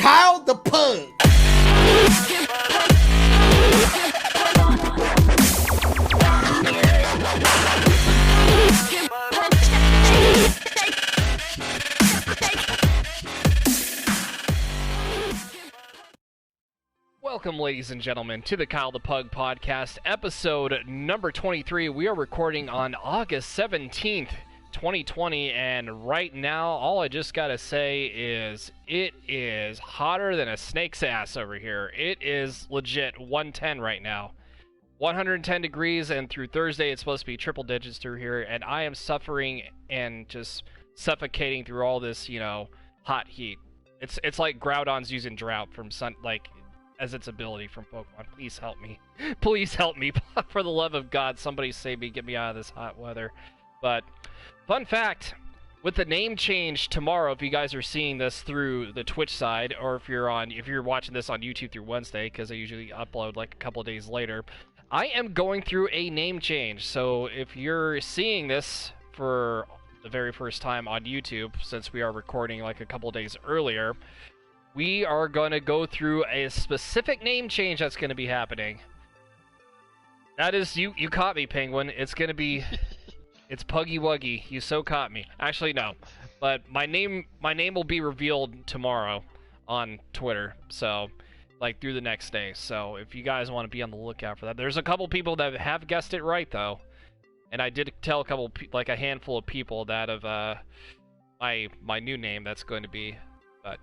Kyle the Pug. Welcome, ladies and gentlemen, to the Kyle the Pug podcast, episode number 23. We are recording on August 17th, 2020, and right now, all I just gotta say is, it is hotter than a snake's ass over here. It is legit 110 right now. 110 degrees, and through Thursday, it's supposed to be triple digits through here, and I am suffering and just suffocating through all this, hot heat. It's like Groudon's using drought from as its ability from Pokemon. Please help me. Please help me. For the love of God, somebody save me. Get me out of this hot weather. But, fun fact, with the name change tomorrow, if you guys are seeing this through the Twitch side, or if you're watching this on YouTube through Wednesday, because I usually upload like a couple of days later, I am going through a name change. So if you're seeing this for the very first time on YouTube, since we are recording like a couple of days earlier, we are going to go through a specific name change that's going to be happening. That is, you caught me, Penguin. It's going to be, it's Puggy Wuggy. You so caught me. Actually, no. But my name will be revealed tomorrow on Twitter. So, like, through the next day. So, if you guys want to be on the lookout for that. There's a couple people that have guessed it right, though. And I did tell a handful of people that of my new name that's going to be. But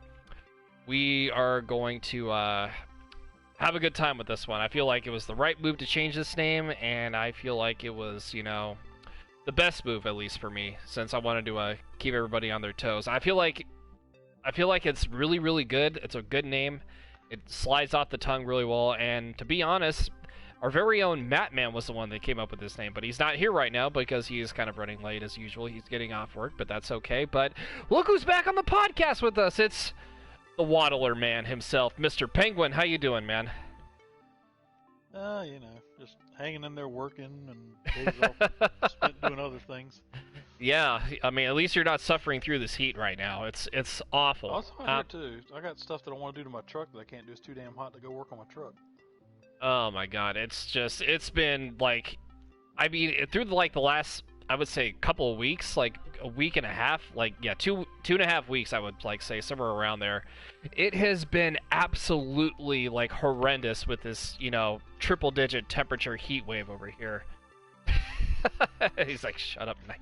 we are going to have a good time with this one. I feel like it was the right move to change this name, and I feel like it was, the best move, at least for me, since I wanted to keep everybody on their toes. I feel like it's really, really good. It's a good name. It slides off the tongue really well, and to be honest, our very own Mattman was the one that came up with this name, but he's not here right now because he is kind of running late as usual. He's getting off work, but that's okay. But look who's back on the podcast with us. It's the Waddler man himself, Mr. Penguin. How you doing, man? Just hanging in there working and days off spent doing other things. Yeah, I mean, at least you're not suffering through this heat right now. It's awful. I was here too. I got stuff that I want to do to my truck that I can't do. It's too damn hot to go work on my truck. Oh my God, it's been like, I mean, through the last, I would say, couple of weeks, like a week and a half, two and a half weeks, I would say, somewhere around there. It has been absolutely horrendous with this, triple digit temperature heat wave over here. He's like, shut up, night.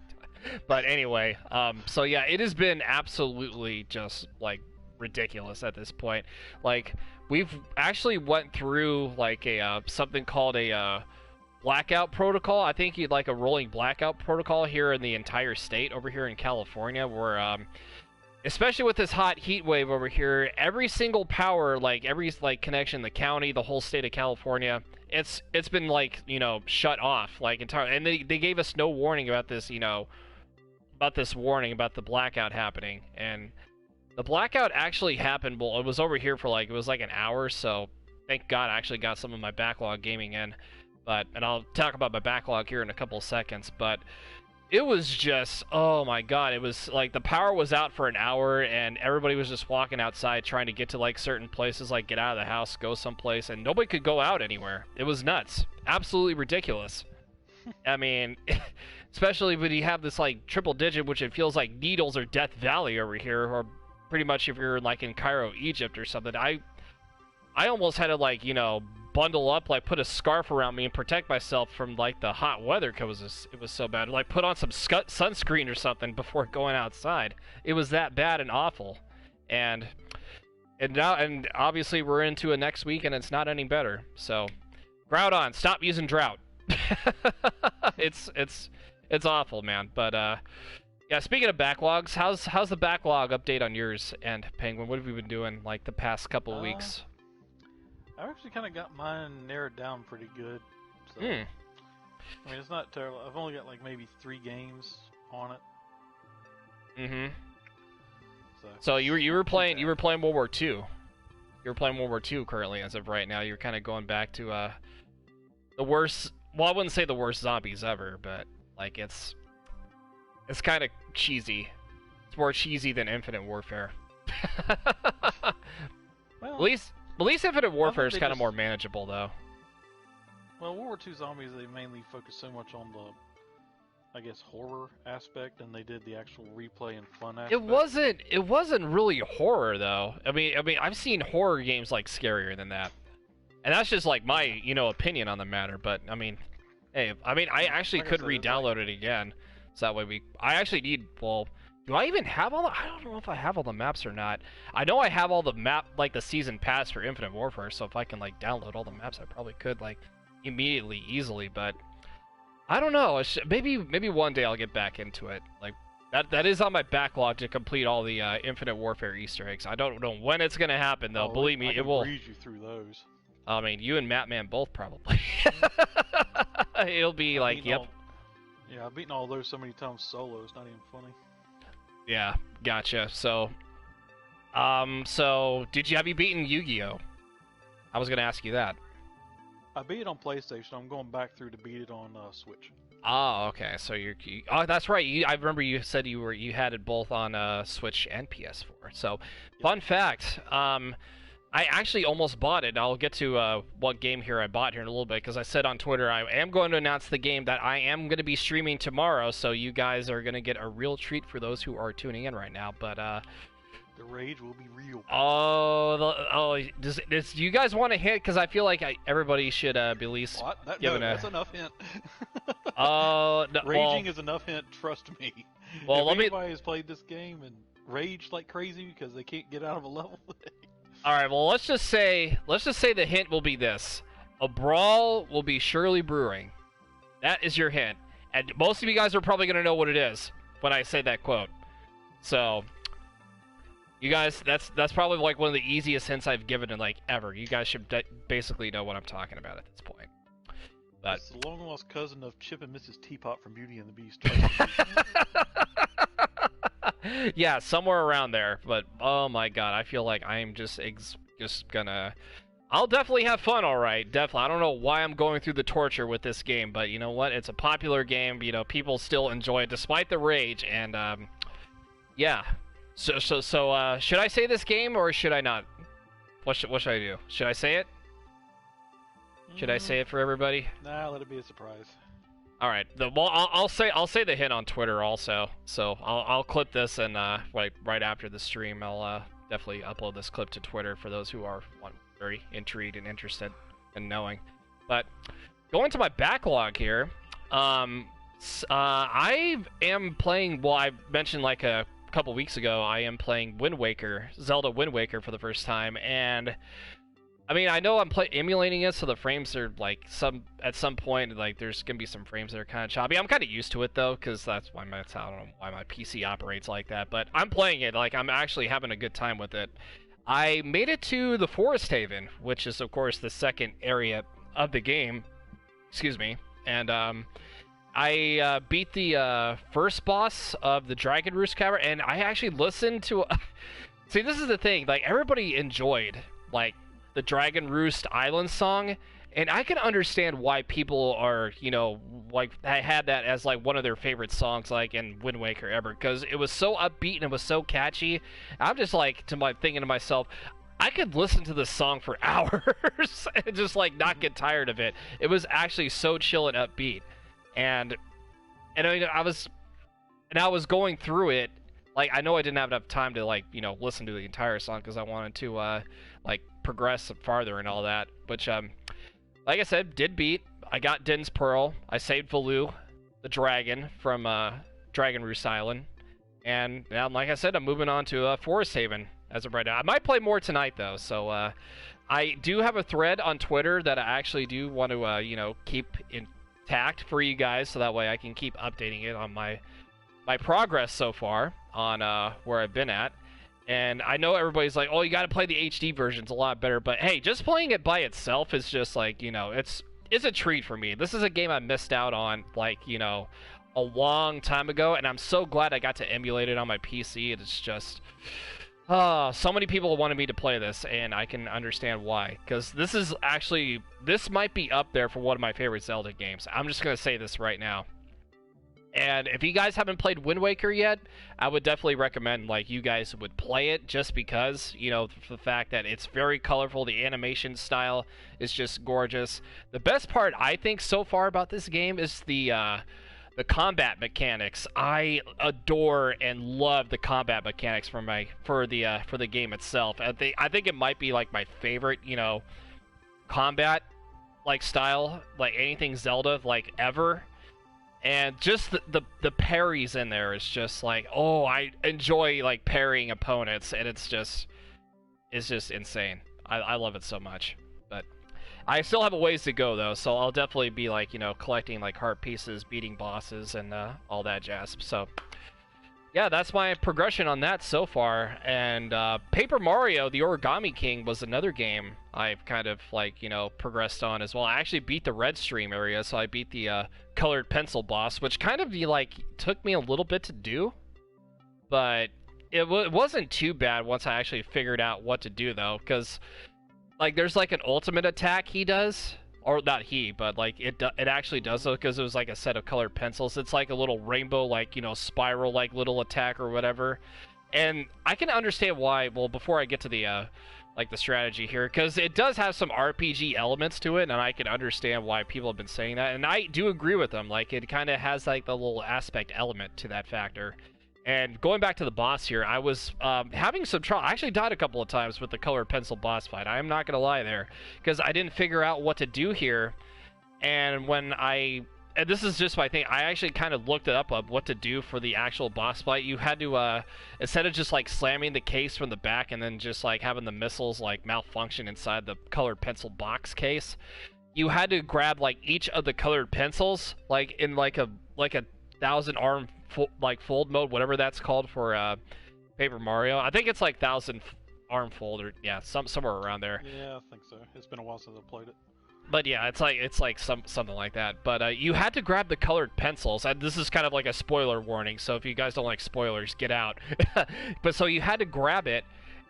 But anyway, so yeah, it has been absolutely just ridiculous at this point. We've actually went through something called a blackout protocol. I think you'd like a rolling blackout protocol here in the entire state over here in California, where especially with this hot heat wave over here, every single power, every connection in the county, the whole state of California, it's been shut off entirely. And they gave us no warning about this, about this warning about the blackout happening. And the blackout actually happened, well, it was over here for it was an hour, so thank God I actually got some of my backlog gaming in. And I'll talk about my backlog here in a couple of seconds, but it was just, oh my God, it was the power was out for an hour, and everybody was just walking outside trying to get to certain places, get out of the house, go someplace, and nobody could go out anywhere. It was nuts. Absolutely ridiculous. I mean, especially when you have this triple digit, which it feels like Needles or Death Valley over here, or pretty much if you're in Cairo, Egypt or something. I almost had to bundle up, put a scarf around me and protect myself from the hot weather because it was so bad. Put on some sunscreen or something before going outside. It was that bad and awful. And obviously we're into a next week and it's not any better. So, Groudon, stop using drought. It's awful, man. But yeah, speaking of backlogs, how's the backlog update on yours and Penguin? What have you been doing the past couple of weeks? I actually kind of got mine narrowed down pretty good. So, I mean, it's not terrible. I've only got maybe 3 games on it. Mm-hmm. So you were playing World War II. You were playing World War II currently as of right now. You're kind of going back to the worst. Well, I wouldn't say the worst zombies ever, but it's kind of cheesy. It's more cheesy than Infinite Warfare. At least Infinite Warfare is kind of just... more manageable, though. Well, World War II Zombies, they mainly focus so much on the, I guess, horror aspect, and they did the actual replay and fun aspect. It wasn't really horror, though. I mean, I've seen horror games like scarier than that, and that's just like my, opinion on the matter. But I mean, hey, I actually could re-download it again, so that way I actually need. Well, do I even have all the? I don't know if I have all the maps or not. I know I have all the the season pass for Infinite Warfare, so if I can download all the maps, I probably could immediately, easily. But I don't know. Maybe one day I'll get back into it. That is on my backlog to complete all the Infinite Warfare Easter eggs. I don't know when it's gonna happen though. Believe me, it will. Read you through those. I mean, you and Mattman both probably. It'll be yep. Yeah, I've beaten all those so many times solo. It's not even funny. Yeah, gotcha. So, have you beaten Yu-Gi-Oh? I was gonna ask you that. I beat it on PlayStation. I'm going back through to beat it on Switch. Oh, okay. So oh, that's right. I remember you said you had it both on Switch and PS4. So, yep. Fun fact. I actually almost bought it. I'll get to what game here I bought here in a little bit, because I said on Twitter I am going to announce the game that I am going to be streaming tomorrow, so you guys are going to get a real treat for those who are tuning in right now. But the rage will be real. Do you guys want a hint? Because I feel like everybody should be at least that's enough hint. Raging is enough hint. Trust me. Well, if anybody has played this game and raged like crazy because they can't get out of a level. All right, well, let's just say the hint will be this: a brawl will be surely brewing. That is your hint, and most of you guys are probably gonna know what it is when I say that quote. So, you guys, that's probably one of the easiest hints I've given in ever. You guys should basically know what I'm talking about at this point. But it's the long lost cousin of Chip and Mrs. Teapot from Beauty and the Beast. Yeah, somewhere around there. But oh my god, I feel like I'm just gonna. I'll definitely have fun. All right, definitely. I don't know why I'm going through the torture with this game, but you know what? It's a popular game. People still enjoy it despite the rage. And yeah. So should I say this game or should I not? What should I do? Should I say it? Should I say it for everybody? Nah, let it be a surprise. All right. I'll say the hint on Twitter also. So I'll clip this and right after the stream, I'll definitely upload this clip to Twitter for those who are very intrigued and interested in knowing. But going to my backlog here, I am playing. Well, I mentioned a couple weeks ago, I am playing Zelda Wind Waker for the first time, and I mean, I know I'm emulating it, so the frames are at some point there's gonna be some frames that are kind of choppy. I'm kind of used to it though, because I don't know why my PC operates like that, but I'm playing it I'm actually having a good time with it. I made it to the Forest Haven, which is of course the second area of the game. Excuse me, and I beat the first boss of the Dragon Roost Cavern, and I actually listened to. See, this is the thing. Everybody enjoyed the Dragon Roost Island song, and I can understand why people are, I had that as one of their favorite songs, in Wind Waker ever, because it was so upbeat and it was so catchy. I'm just thinking to myself, I could listen to this song for hours and just not get tired of it. It was actually so chill and upbeat, and I mean, I was going through it. I know I didn't have enough time to listen to the entire song because I wanted to progress farther and all that, which like I said, did beat. I got Din's Pearl. I saved Valoo, the dragon from Dragon Roost Island, and now, like I said, I'm moving on to Forest Haven as of right now. I might play more tonight though, so I do have a thread on Twitter that I actually do want to keep intact for you guys, so that way I can keep updating it on my progress so far on where I've been at. And I know everybody's like, oh, you got to play the HD version. It's a lot better. But hey, just playing it by itself is just it's a treat for me. This is a game I missed out on a long time ago, and I'm so glad I got to emulate it on my PC. It's just so many people wanted me to play this, and I can understand why, because this might be up there for one of my favorite Zelda games. I'm just gonna say this right now. And if you guys haven't played Wind Waker yet, I would definitely recommend like you guys would play it, just because, you know, the fact that it's very colorful, the animation style is just gorgeous. The best part I think so far about this game is the combat mechanics. I adore and love the combat mechanics for the game itself. I think it might be like my favorite, you know, combat like style, like anything Zelda like ever. And just the parries in there is just like, oh, I enjoy like parrying opponents, and it's just insane. I love it so much. But I still have a ways to go though, so I'll definitely be like, you know, collecting like heart pieces, beating bosses, and all that jazz. So yeah, that's my progression on that so far. And Paper Mario, the Origami King, was another game I've kind of like, you know, progressed on as well. I actually beat the red stream area, so I beat the colored pencil boss, which kind of like took me a little bit to do, but it wasn't too bad once I actually figured out what to do though, because like there's like an ultimate attack he does. Or not he, but like it actually does though, because it was like a set of colored pencils. It's like a little rainbow, like, you know, spiral like little attack or whatever. And I can understand why. Well, before I get to the like the strategy here, because it does have some RPG elements to it, and I can understand why people have been saying that, and I do agree with them. Like it kind of has like the little aspect element to that factor. And going back to the boss here, I was having some trouble. I actually died a couple of times with the colored pencil boss fight. I am not going to lie there, because I didn't figure out what to do here. And and this is just my thing, I actually kind of looked it up of what to do for the actual boss fight. You had to, instead of just like slamming the case from the back and then just like having the missiles like malfunction inside the colored pencil box case, you had to grab like each of the colored pencils, like in like a 1,000-arm fold mode, whatever that's called for Paper Mario. I think it's like 1,000-arm fold, or yeah, somewhere around there. Yeah, I think so. It's been a while since I played it. But yeah, it's like something like that. But you had to grab the colored pencils, and this is kind of like a spoiler warning, so if you guys don't like spoilers, get out. But so you had to grab it,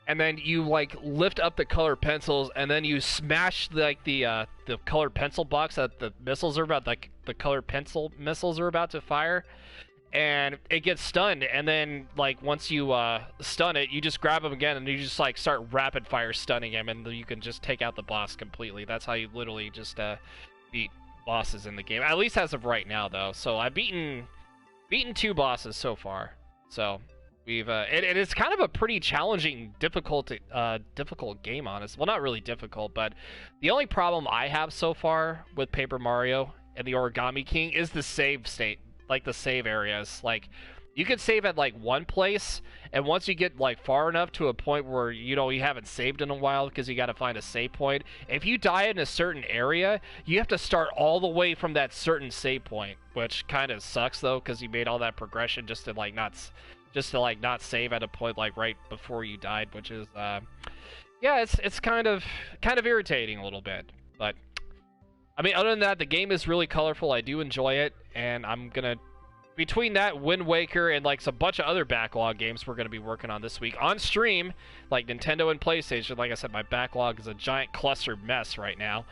and then you like lift up the colored pencils, and then you smash like the colored pencil box that the missiles are about, like the colored pencil missiles are about to fire. And it gets stunned, and then like once you stun it, you just grab him again, and you just like start rapid fire stunning him, and you can just take out the boss completely. That's how you literally just beat bosses in the game, at least as of right now though. So I've beaten 2 bosses so far, so we've it's kind of a pretty challenging, difficult game, honestly. Well, not really difficult, but the only problem I have so far with Paper Mario and the Origami King is the save state. Like the save areas, like you could save at like one place, and once you get like far enough to a point where you know you haven't saved in a while because you got to find a save point, if you die in a certain area, you have to start all the way from that certain save point, which kind of sucks though, because you made all that progression just to not save at a point like right before you died, which is yeah, it's kind of irritating a little bit. But I mean, other than that, the game is really colorful. I do enjoy it, and I'm gonna, between that, Wind Waker, and like a bunch of other backlog games we're gonna be working on this week on stream, like Nintendo and PlayStation. Like I said, my backlog is a giant cluster mess right now.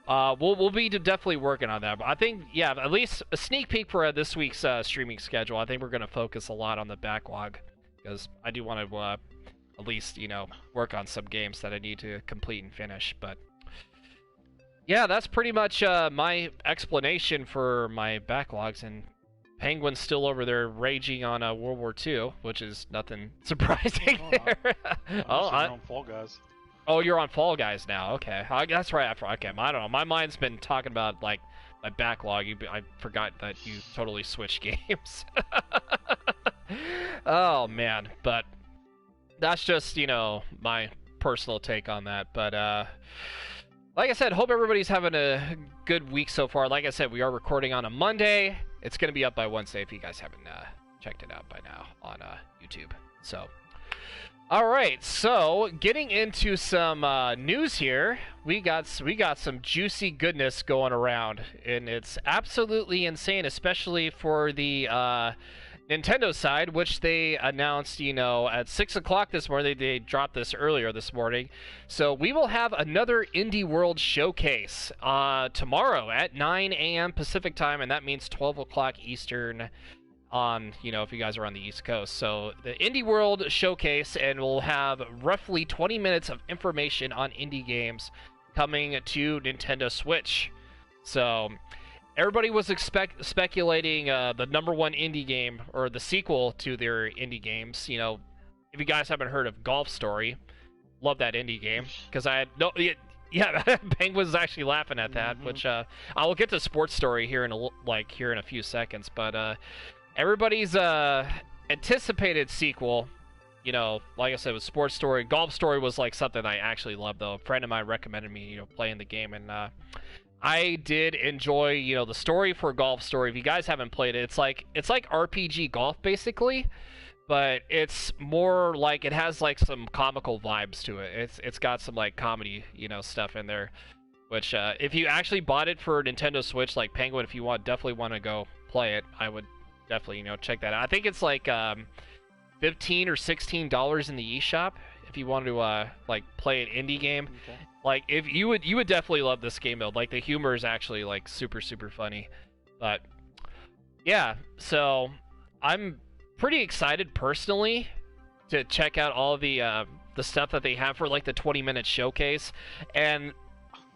We'll be definitely working on that. But I think, yeah, at least a sneak peek for this week's streaming schedule. I think we're gonna focus a lot on the backlog, because I do want to at least, you know, work on some games that I need to complete and finish. But yeah, that's pretty much my explanation for my backlogs, and Penguin's still over there raging on World War II, which is nothing surprising there. I'm on Fall Guys. Oh, you're on Fall Guys now. Okay, that's right. Okay, I don't know. My mind's been talking about like my backlog. I forgot that you totally switched games. Oh man, but that's just, you know, my personal take on that. But like I said, hope everybody's having a good week so far. Like I said, we are recording on a Monday. It's going to be up by Wednesday if you guys haven't checked it out by now on YouTube. So, all right. So, getting into some news here, we got some juicy goodness going around, and it's absolutely insane, especially for the Nintendo side, which they announced, at 6 o'clock this morning. They dropped this earlier this morning. So we will have another Indie World Showcase tomorrow at 9 a.m. Pacific time, and that means 12 o'clock Eastern on, if you guys are on the East Coast. So the Indie World Showcase, and we'll have roughly 20 minutes of information on indie games coming to Nintendo Switch. So everybody was speculating the number one indie game, or the sequel to their indie games. If you guys haven't heard of Golf Story, love that indie game, because I had no... Yeah, Penguin's actually laughing at that, which I will get to Sports Story here in a few seconds, but everybody's anticipated sequel, like I said, with Sports Story. Golf Story was like something I actually loved, though. A friend of mine recommended me, playing the game, and I did enjoy, the story for Golf Story. If you guys haven't played it, it's like RPG golf basically, but it's more like, it has like some comical vibes to it. It's got some like comedy, stuff in there, which if you actually bought it for Nintendo Switch, like Penguin, if you definitely want to go play it, I would definitely, check that out. I think it's like $15 or $16 in the eShop if you want to play an indie game. Okay. Like, if you would definitely love this game though. Like, the humor is actually like super funny. But yeah, so I'm pretty excited personally to check out all the stuff that they have for like the 20-minute showcase. And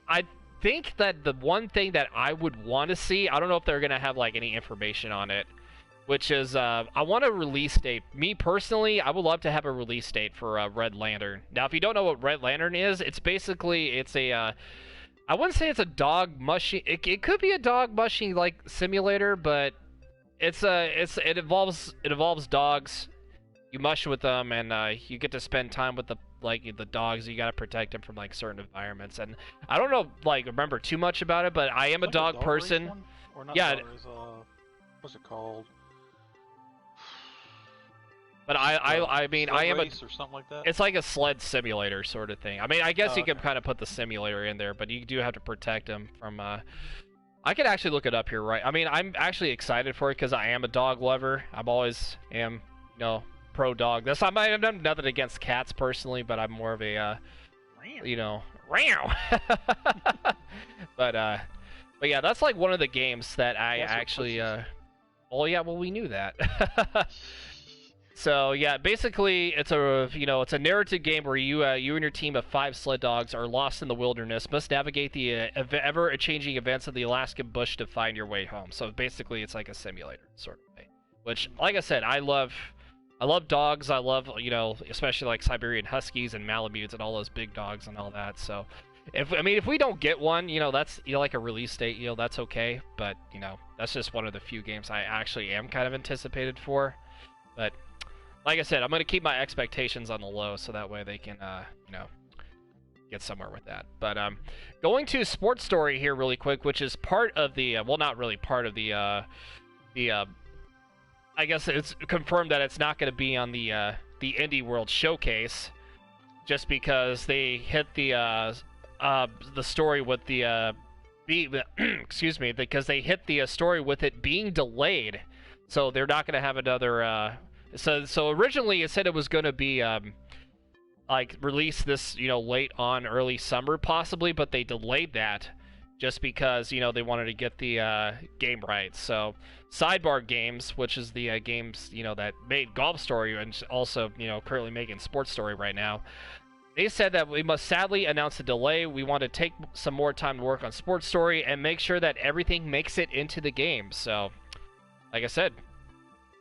I think that the one thing that I would want to see, I don't know if they're gonna have like any information on it, which is I want a release date. Me personally, I would love to have a release date for Red Lantern. Now, if you don't know what Red Lantern is, it's a I wouldn't say it's a dog mushing. It could be a dog mushing like simulator, but it involves dogs. You mush with them, and you get to spend time with the dogs. You gotta protect them from like certain environments. And I don't know remember too much about it, but I am a dog person. Or not yeah. What's it called? But I mean, I am or something like that? It's like a sled simulator sort of thing. I mean, I guess you can kind of put the simulator in there, but you do have to protect them from. I could actually look it up here, right? I mean, I'm actually excited for it because I am a dog lover. I'm always pro dog. I've done nothing against cats personally, but I'm more of a but yeah, that's like one of the games that I actually oh yeah, well, we knew that. So yeah, basically it's a narrative game where you and your team of 5 sled dogs are lost in the wilderness, must navigate the ever-changing events of the Alaskan bush to find your way home. So basically it's like a simulator sort of thing, which, like I said, I love dogs. I love, especially like Siberian Huskies and Malamutes and all those big dogs and all that. So if we don't get one, that's like a release date, that's okay, but that's just one of the few games I actually am kind of anticipated for. But like I said, I'm going to keep my expectations on the low so that way they can, get somewhere with that. But going to Sports Story here really quick, which is part of the, well, not really part of the I guess it's confirmed that it's not going to be on the Indie World Showcase, just because they hit the story with the, excuse me, because they hit the story with it being delayed. So they're not going to have another, So originally it said it was going to be released this late on early summer possibly, but they delayed that just because they wanted to get the game right. So Sidebar Games, which is the games that made Golf Story and also currently making Sports Story right now, they said that we must sadly announce a delay. We want to take some more time to work on Sports Story and make sure that everything makes it into the game. So like I said,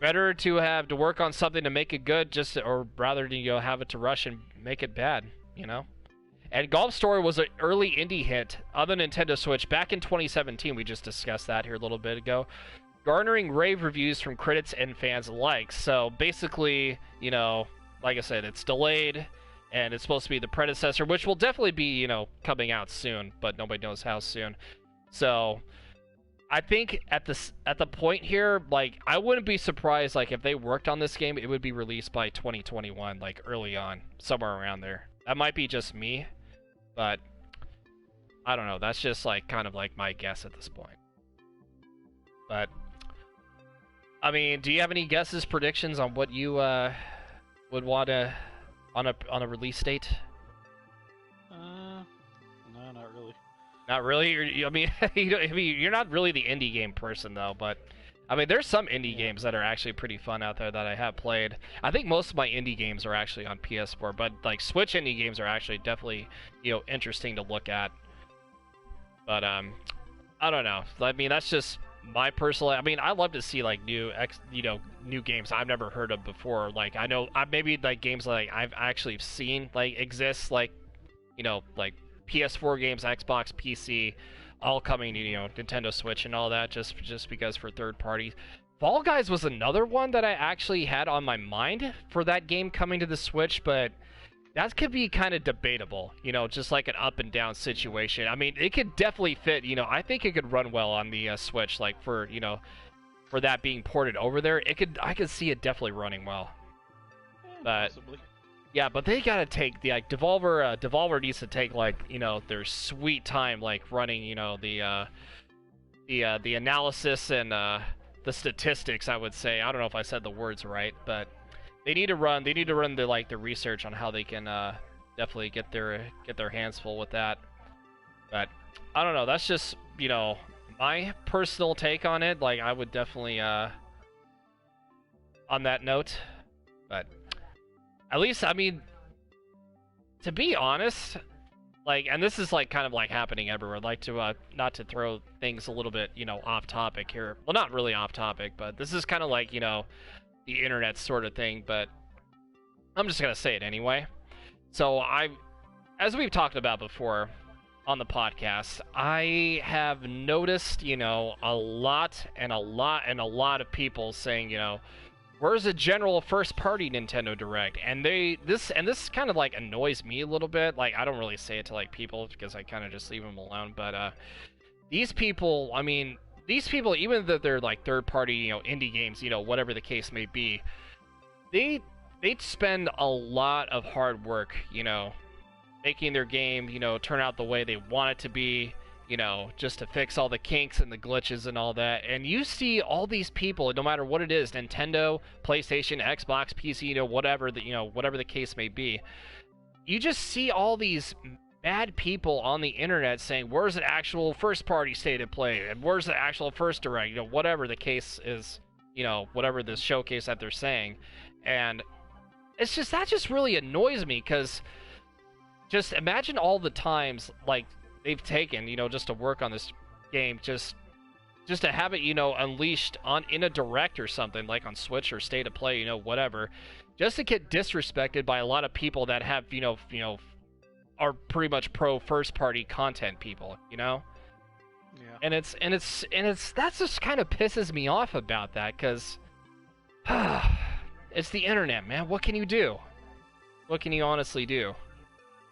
better to have to work on something to make it good, or rather to have it to rush and make it bad, And Golf Story was an early indie hit on the Nintendo Switch back in 2017. We just discussed that here a little bit ago, garnering rave reviews from critics and fans alike. So basically, like I said, it's delayed, and it's supposed to be the predecessor, which will definitely be coming out soon, but nobody knows how soon. So I think at the point here, I wouldn't be surprised, if they worked on this game, it would be released by 2021, early on, somewhere around there. That might be just me, but I don't know. That's just, kind of my guess at this point. But I mean, do you have any guesses, predictions on what you would want to on a release date? No, not really. Not really. I mean, you're not really the indie game person though. But I mean, there's some indie games that are actually pretty fun out there that I have played. I think most of my indie games are actually on PS4, but like Switch indie games are actually definitely interesting to look at. But I don't know. I mean, that's just my personal. I mean, I love to see like new games I've never heard of before. Like I know maybe like games like I've actually seen like exist, like like PS4 games, Xbox, PC, all coming to Nintendo Switch and all that. Just because for third parties. Fall Guys was another one that I actually had on my mind for that game coming to the Switch, but that could be kind of debatable, just like an up and down situation. I mean, it could definitely fit, I think it could run well on the Switch, like for that being ported over there. I could see it definitely running well. But Possibly. yeah, but they gotta take the Devolver needs to take like their sweet time, like running the analysis and the statistics. I would say, I don't know if I said the words right, but They need to run the research on how they can definitely get their hands full with that. But I don't know. That's just my personal take on it. Like I would definitely on that note. But at least I mean, to be honest, like, and this is like kind of like happening everywhere. Like to not to throw things a little bit off topic here. Well, not really off topic, but this is kind of like the internet sort of thing, but I'm just gonna say it anyway. So as we've talked about before on the podcast, I have noticed, a lot of people saying, where's a general first-party Nintendo Direct? And this kind of like annoys me a little bit. Like I don't really say it to like people because I kind of just leave them alone. But these people, even though they're like third-party, indie games, whatever the case may be, they spend a lot of hard work, making their game, turn out the way they want it to be, just to fix all the kinks and the glitches and all that. And you see all these people, no matter what it is, Nintendo, PlayStation, Xbox, PC, whatever the case may be, you just see all these bad people on the internet saying, where's the actual first party state of play, and where's the actual first direct, whatever the case is, whatever the showcase that they're saying. And it's just, that just really annoys me, because just imagine all the times like they've taken, just to work on this game, just to have it, unleashed in a direct or something, like on Switch or state of play, whatever, just to get disrespected by a lot of people that have, are pretty much pro first party content people, Yeah. And it's that just kind of pisses me off about that, because it's the internet, man. What can you do? What can you honestly do?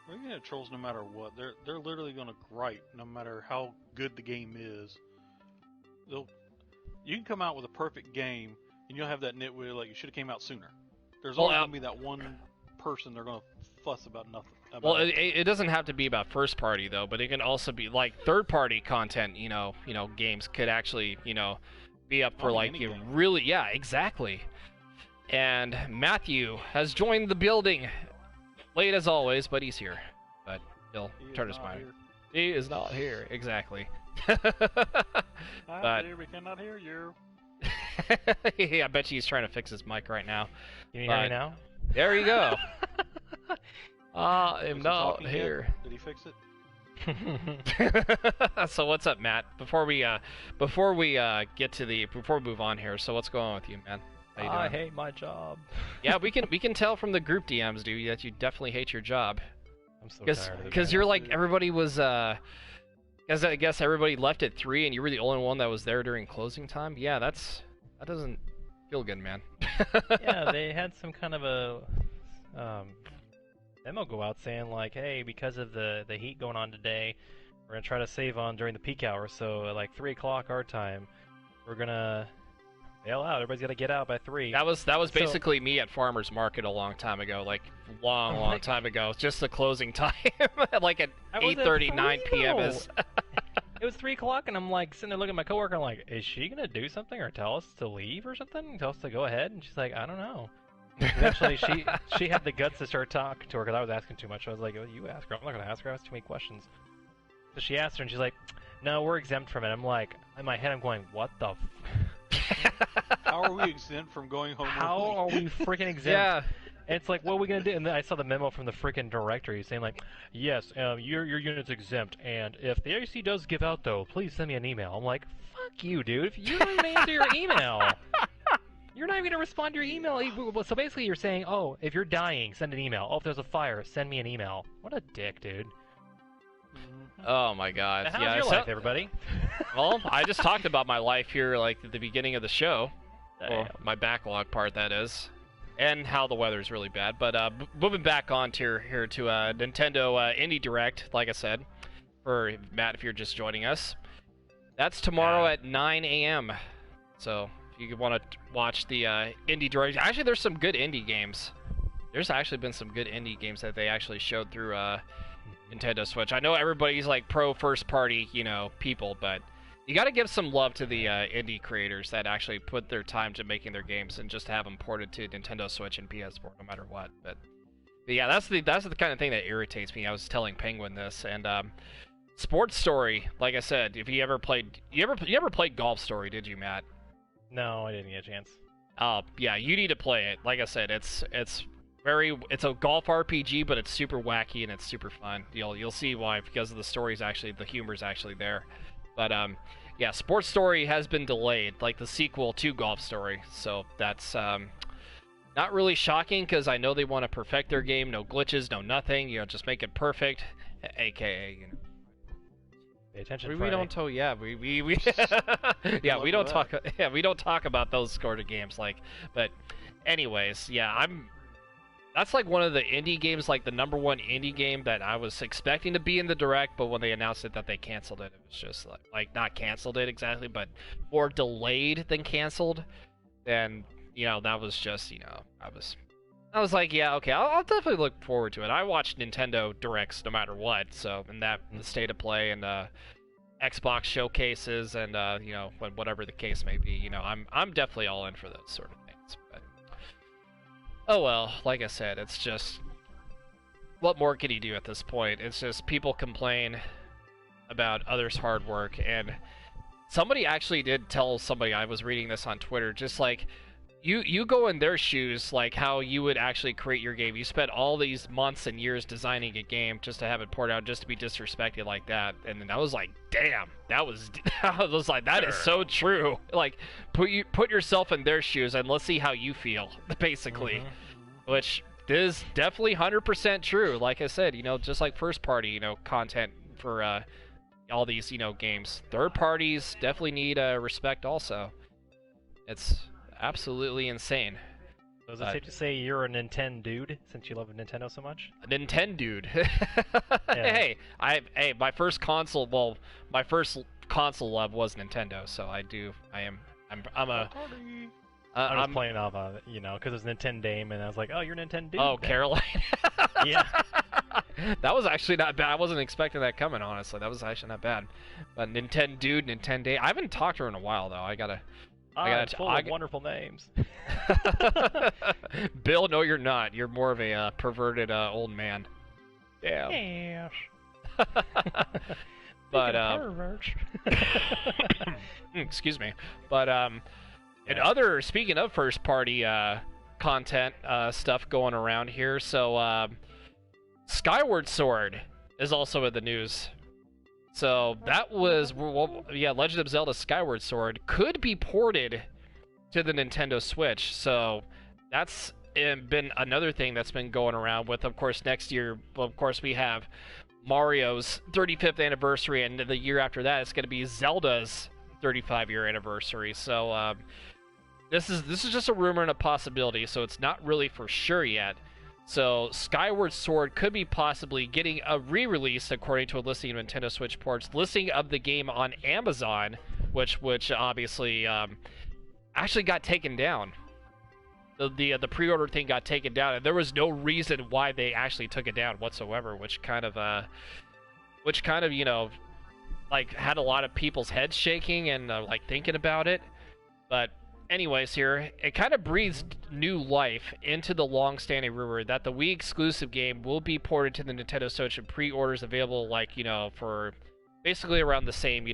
We're gonna have trolls no matter what. They're literally gonna gripe no matter how good the game is. You can come out with a perfect game and you'll have that nitwit like you should have came out sooner. There's always gonna be that one person they're gonna fuss about nothing. Well, it doesn't have to be about first party though, but it can also be like third party content. Games could actually be up for like really, yeah, exactly. And Matthew has joined the building, late as always, but he's here. But he'll turn his mind. He is not here, exactly. But we cannot hear you. Yeah, I bet you he's trying to fix his mic right now. Can you hear me now? There you go. I'm not here. Did he fix it? So what's up, Matt? Before we move on here, so what's going on with you, man? How you doing? I hate my job. Yeah, we can tell from the group DMs, dude, that you definitely hate your job. I'm so tired of it. Because you're like, everybody was because I guess everybody left at 3 and you were the only one that was there during closing time. Yeah, that doesn't feel good, man. Yeah, they had some kind of a memo go out saying like, hey, because of the heat going on today, we're gonna try to save on during the peak hour. So at like 3 o'clock our time, we're gonna bail out. Everybody's gotta get out by 3. That was basically me at Farmers Market a long time ago, like long time ago. Just the closing time, like at 8:30, 9 p.m. is. It was 3 o'clock, and I'm like sitting there looking at my coworker. I'm like, is she gonna do something or tell us to leave or something? Tell us to go ahead? And she's like, I don't know. Eventually, she had the guts to start talking to her because I was asking too much. I was like, well, you ask her. I'm not gonna ask her. I asked too many questions. So she asked her, and she's like, no, we're exempt from it. I'm like, in my head, I'm going, what the? How are we exempt from going home? How are we freaking exempt? Yeah. And it's like, what are we gonna do? And then I saw the memo from the freaking directory saying like, yes, your unit's exempt, and if the AC does give out though, please send me an email. I'm like, fuck you, dude. If you don't even answer your email, you're not even gonna respond to your email. So basically, you're saying, oh, if you're dying, send an email. Oh, if there's a fire, send me an email. What a dick, dude. Oh my God. How's your life, everybody? Well, I just talked about my life here, like at the beginning of the show, or Damn. my backlog part, that is. And how the weather's really bad. But moving back on to here to Nintendo Indie Direct, like I said, for Matt, if you're just joining us, that's tomorrow at 9 a.m. So if you want to watch the Indie Direct, actually there's some good indie games. There's actually been some good indie games that they actually showed through Nintendo Switch. I know everybody's like pro first party, people, but you got to give some love to the indie creators that actually put their time to making their games and just have them ported to Nintendo Switch and PS4 no matter what. But yeah, that's the kind of thing that irritates me. I was telling Penguin this, and Sports Story, like I said, if you ever played Golf Story, did you, Matt? No, I didn't get a chance. Yeah, you need to play it. Like I said, it's a golf RPG, but it's super wacky and it's super fun. You'll see why, because of the humor's actually there. But yeah, Sports Story has been delayed, like the sequel to Golf Story. So that's not really shocking, because I know they want to perfect their game, no glitches, no nothing. Just make it perfect, aka Pay attention. we Friday. don't talk. Yeah, we yeah, we don't talk. Yeah, we don't talk about those sort of games. But anyways, yeah, That's like one of the indie games, like the number one indie game that I was expecting to be in the Direct, but when they announced it that they canceled it, it was just like not canceled it exactly, but more delayed than canceled. And that was just I was like, yeah, okay, I'll definitely look forward to it. I watch Nintendo Directs no matter what, so in the state of play and Xbox showcases and whatever the case may be, I'm definitely all in for those sort of things. But oh well, like I said, it's just, what more can you do at this point? It's just people complain about others' hard work, and somebody actually did tell somebody, I was reading this on Twitter, just like, you go in their shoes, like how you would actually create your game. You spent all these months and years designing a game just to have it poured out, just to be disrespected like that. And then I was like, damn, I was like, that is so true. Like, put yourself in their shoes and let's see how you feel, basically. Mm-hmm. Which is definitely 100% true. Like I said, just like first party, content for all these, games. Third parties definitely need respect also. It's absolutely insane. So is it safe to say you're a Nintendo dude, since you love Nintendo so much? A Nintendo dude. Yeah. Hey, my first console love was Nintendo, so I'm just playing off of it, because it's Nintendo Dame, and I was like, oh, you're a Nintendo dude. Oh, then. Caroline. Yeah. That was actually not bad. I wasn't expecting that coming, honestly. That was actually not bad. But Nintendo dude, Nintendo Dame. I haven't talked to her in a while, though. I gotta full of wonderful names. Bill, no, you're not. You're more of a perverted old man. Damn. Yes. But excuse me. But speaking of first party content stuff going around here, so Skyward Sword is also in the news. So that was, Legend of Zelda Skyward Sword could be ported to the Nintendo Switch. So that's been another thing that's been going around with, of course, next year. Well, of course, we have Mario's 35th anniversary, and the year after that, it's going to be Zelda's 35-year anniversary. So this is just a rumor and a possibility, so it's not really for sure yet. So Skyward Sword could be possibly getting a re-release, according to a listing of Nintendo Switch ports, listing of the game on Amazon, which obviously actually got taken down. The pre-order thing got taken down, and there was no reason why they actually took it down whatsoever, which kind of like had a lot of people's heads shaking and like thinking about it. But anyways, here it kind of breathes new life into the long-standing rumor that the Wii exclusive game will be ported to the Nintendo Switch, and pre-orders available, like, for basically around the same,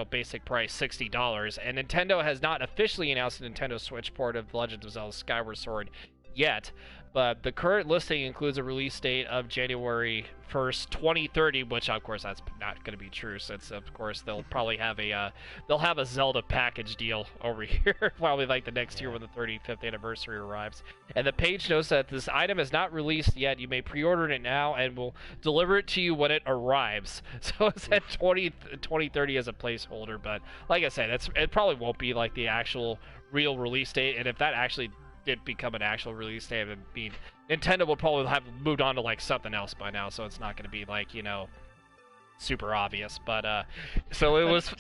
basic price, $60. And Nintendo has not officially announced the Nintendo Switch port of The Legend of Zelda Skyward Sword yet, but the current listing includes a release date of January 1st, 2030, which of course that's not going to be true, since of course they'll probably have a Zelda package deal over here, probably like the next year when the 35th anniversary arrives. And the page notes that this item is not released yet. You may pre-order it now, and we'll deliver it to you when it arrives. So it's at 2030 as a placeholder, but like I said, it probably won't be like the actual real release date. And if that actually did become an actual release date, it'd be, Nintendo would probably have moved on to like something else by now, so it's not going to be like, super obvious. But so it was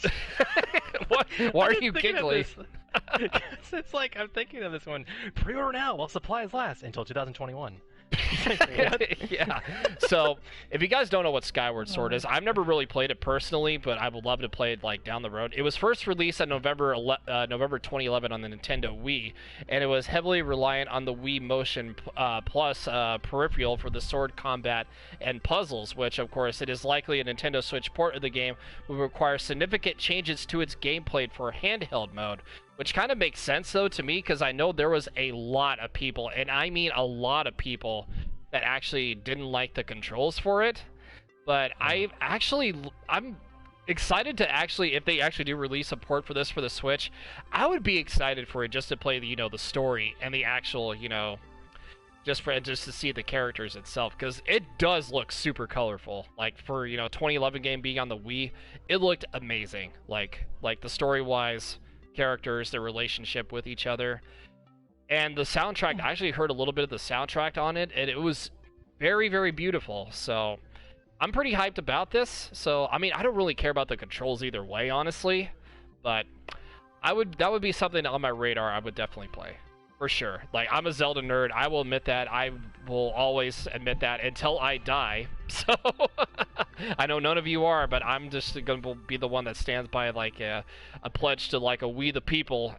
why are you giggling? It's like I'm thinking of this one. Pre-order now while supplies last until 2021. Yeah. So, if you guys don't know what Skyward Sword is, I've never really played it personally, but I would love to play it like down the road. It was first released on November 2011 on the Nintendo Wii, and it was heavily reliant on the Wii Motion Plus peripheral for the sword combat and puzzles, which of course it is likely a Nintendo Switch port of the game will require significant changes to its gameplay for handheld mode. Which kind of makes sense, though, to me, because I know there was a lot of people, and I mean a lot of people, that actually didn't like the controls for it. But I'm excited to actually, if they actually do release a port for this for the Switch, I would be excited for it just to play the, the story and the actual, just to see the characters itself, because it does look super colorful. Like for 2011 game being on the Wii, it looked amazing. Like the story-wise, characters, their relationship with each other, and the soundtrack. I actually heard a little bit of the soundtrack on it, and it was very, very beautiful. So I'm pretty hyped about this. So I mean, I don't really care about the controls either way, honestly, but that would be something on my radar. I would definitely play for sure. Like, I'm a Zelda nerd, I will admit that. I will always admit that until I die. So I know none of you are, but I'm just gonna be the one that stands by like a pledge to like a "We the People"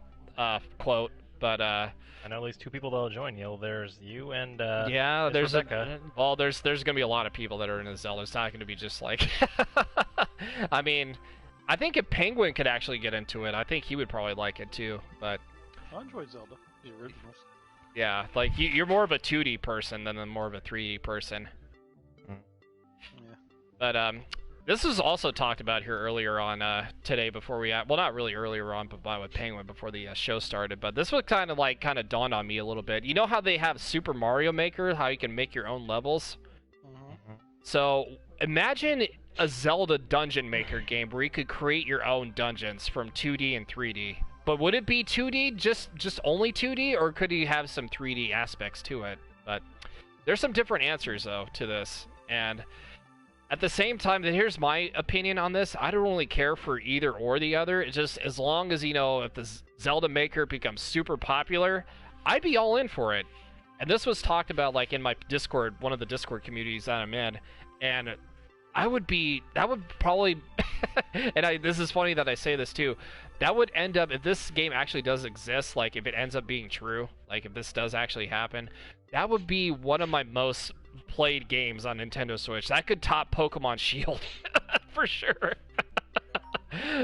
quote. But I know at least two people that'll join you. There's you and yeah, there's Rebecca. There's gonna be a lot of people that are in a Zelda. It's not gonna be just like I mean, I think if Penguin could actually get into it, I think he would probably like it too. But I enjoyed Zelda, the originals. Yeah, like you're more of a 2D person than more of a 3D person. Yeah. But this was also talked about here earlier on today before we well, not really earlier on, but with Penguin before the show started. But this was kind of dawned on me a little bit. You know how they have Super Mario Maker, how you can make your own levels? Mm-hmm. So imagine a Zelda Dungeon Maker game where you could create your own dungeons from 2D and 3D. But would it be 2D, just only 2D, or could you have some 3D aspects to it? But there's some different answers, though, to this. And at the same time, then here's my opinion on this. I don't really care for either or the other. It's just as long as, if the Zelda Maker becomes super popular, I'd be all in for it. And this was talked about, like, in my Discord, one of the Discord communities that I'm in. And that would probably, and this is funny that I say this, too. That would end up, if this game actually does exist, like if it ends up being true, like if this does actually happen, that would be one of my most played games on Nintendo Switch. That could top Pokemon Shield for sure.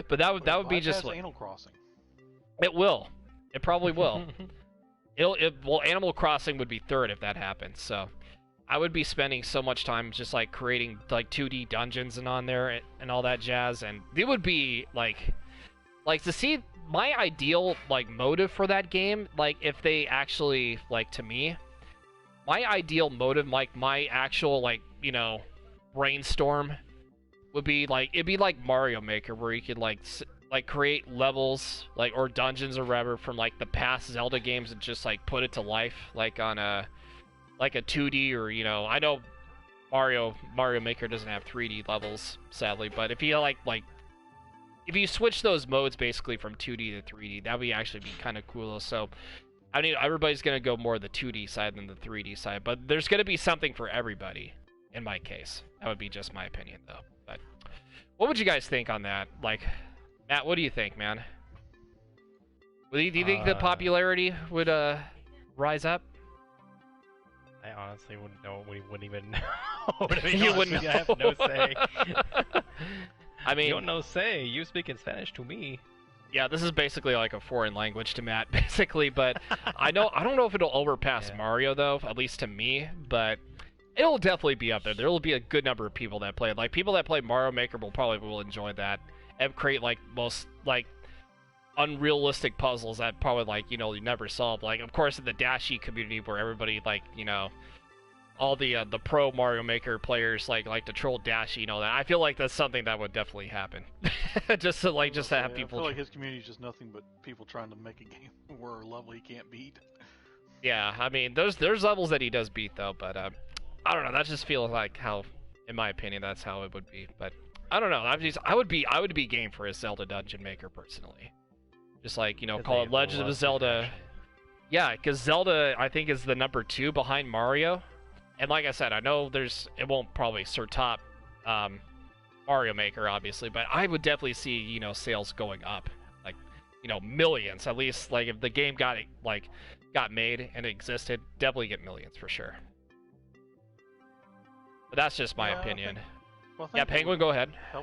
But that would be just like Animal Crossing. It will. It probably will. Well, Animal Crossing would be third if that happens. So I would be spending so much time just like creating like 2D dungeons and on there and all that jazz, and it would be like to see my ideal like motive for that game. Like if they actually, like, to me, my ideal motive, like my actual like brainstorm would be like, it'd be like Mario Maker, where you could like create levels like or dungeons or whatever from like the past Zelda games and just like put it to life like on a 2D, or I know Mario Maker doesn't have 3D levels, sadly, but if you if you switch those modes basically from 2D to 3D, that would actually be kind of cool. So I mean, everybody's going to go more the 2D side than the 3D side, but there's going to be something for everybody. in my case. That would be just my opinion, though. But what would you guys think on that? Like, Matt, what do you think, man? Do you think the popularity would rise up? I honestly wouldn't know. We wouldn't even know. You wouldn't know. I have no say. I mean, you don't know say. You speak in Spanish to me. Yeah, this is basically like a foreign language to Matt, basically. But I don't know if it'll overpass Mario, though, at least to me. But it'll definitely be up there. There will be a good number of people that play it. Like, people that play Mario Maker will enjoy that and create, like, most, like, unrealistic puzzles that probably, like, you know, you never solve. Like, of course, in the Dashi community where everybody, like, you know, all the pro Mario Maker players like to troll Dashi, you know, that I feel like that's something that would definitely happen. just to have people. I feel like his community is just nothing but people trying to make a game where a level he can't beat. Yeah, I mean, there's levels that he does beat though, but I don't know. That just feels like how, in my opinion, that's how it would be. But I don't know. I would be game for a Zelda Dungeon Maker personally. Just like, you know, call it Legend of Zelda. Yeah, because Zelda, I think, is the number 2 behind Mario. And like I said, I know it won't probably surtop Mario Maker, obviously, but I would definitely see, you know, sales going up. Like, you know, millions. At least, like, if the game got made and it existed, definitely get millions for sure. But that's just my opinion. Yeah, Penguin, go ahead. I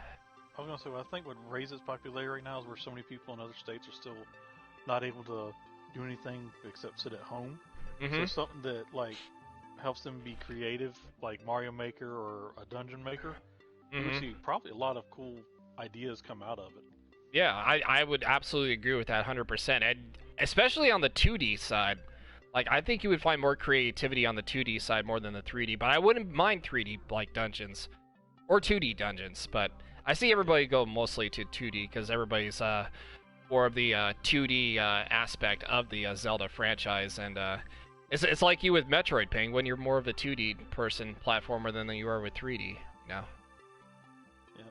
was going to say, I think what raises popularity right now is where so many people in other states are still not able to do anything except sit at home. So something that, like, helps them be creative, like Mario Maker or a Dungeon Maker, you would see probably a lot of cool ideas come out of it. Yeah, I would absolutely agree with that 100%. And especially on the 2D side. Like, I think you would find more creativity on the 2D side more than the 3D, but I wouldn't mind 3D, like, dungeons. Or 2D dungeons, but I see everybody go mostly to 2D because everybody's more of the 2D aspect of the Zelda franchise, and it's like you with Metroid, Penguin. You're more of a 2D person platformer than you are with 3D, you know? Yeah.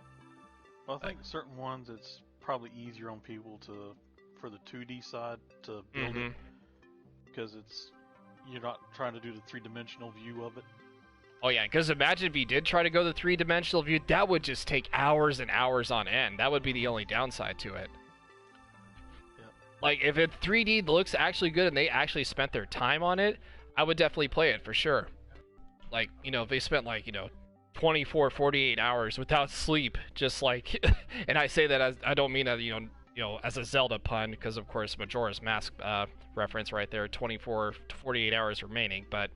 Well, I think certain ones it's probably easier on people for the 2D side to build it, because you're not trying to do the 3-dimensional view of it. Oh yeah, because imagine if you did try to go the 3-dimensional view, that would just take hours and hours on end. That would be the only downside to it. Yeah. Like, if it 3D looks actually good and they actually spent their time on it, I would definitely play it for sure. Like, you know, if they spent, like, you know, 24, 48 hours without sleep, just like, and I say that as, I don't mean that, you know, as a Zelda pun, because of course Majora's Mask reference right there, 24 to 48 hours remaining, but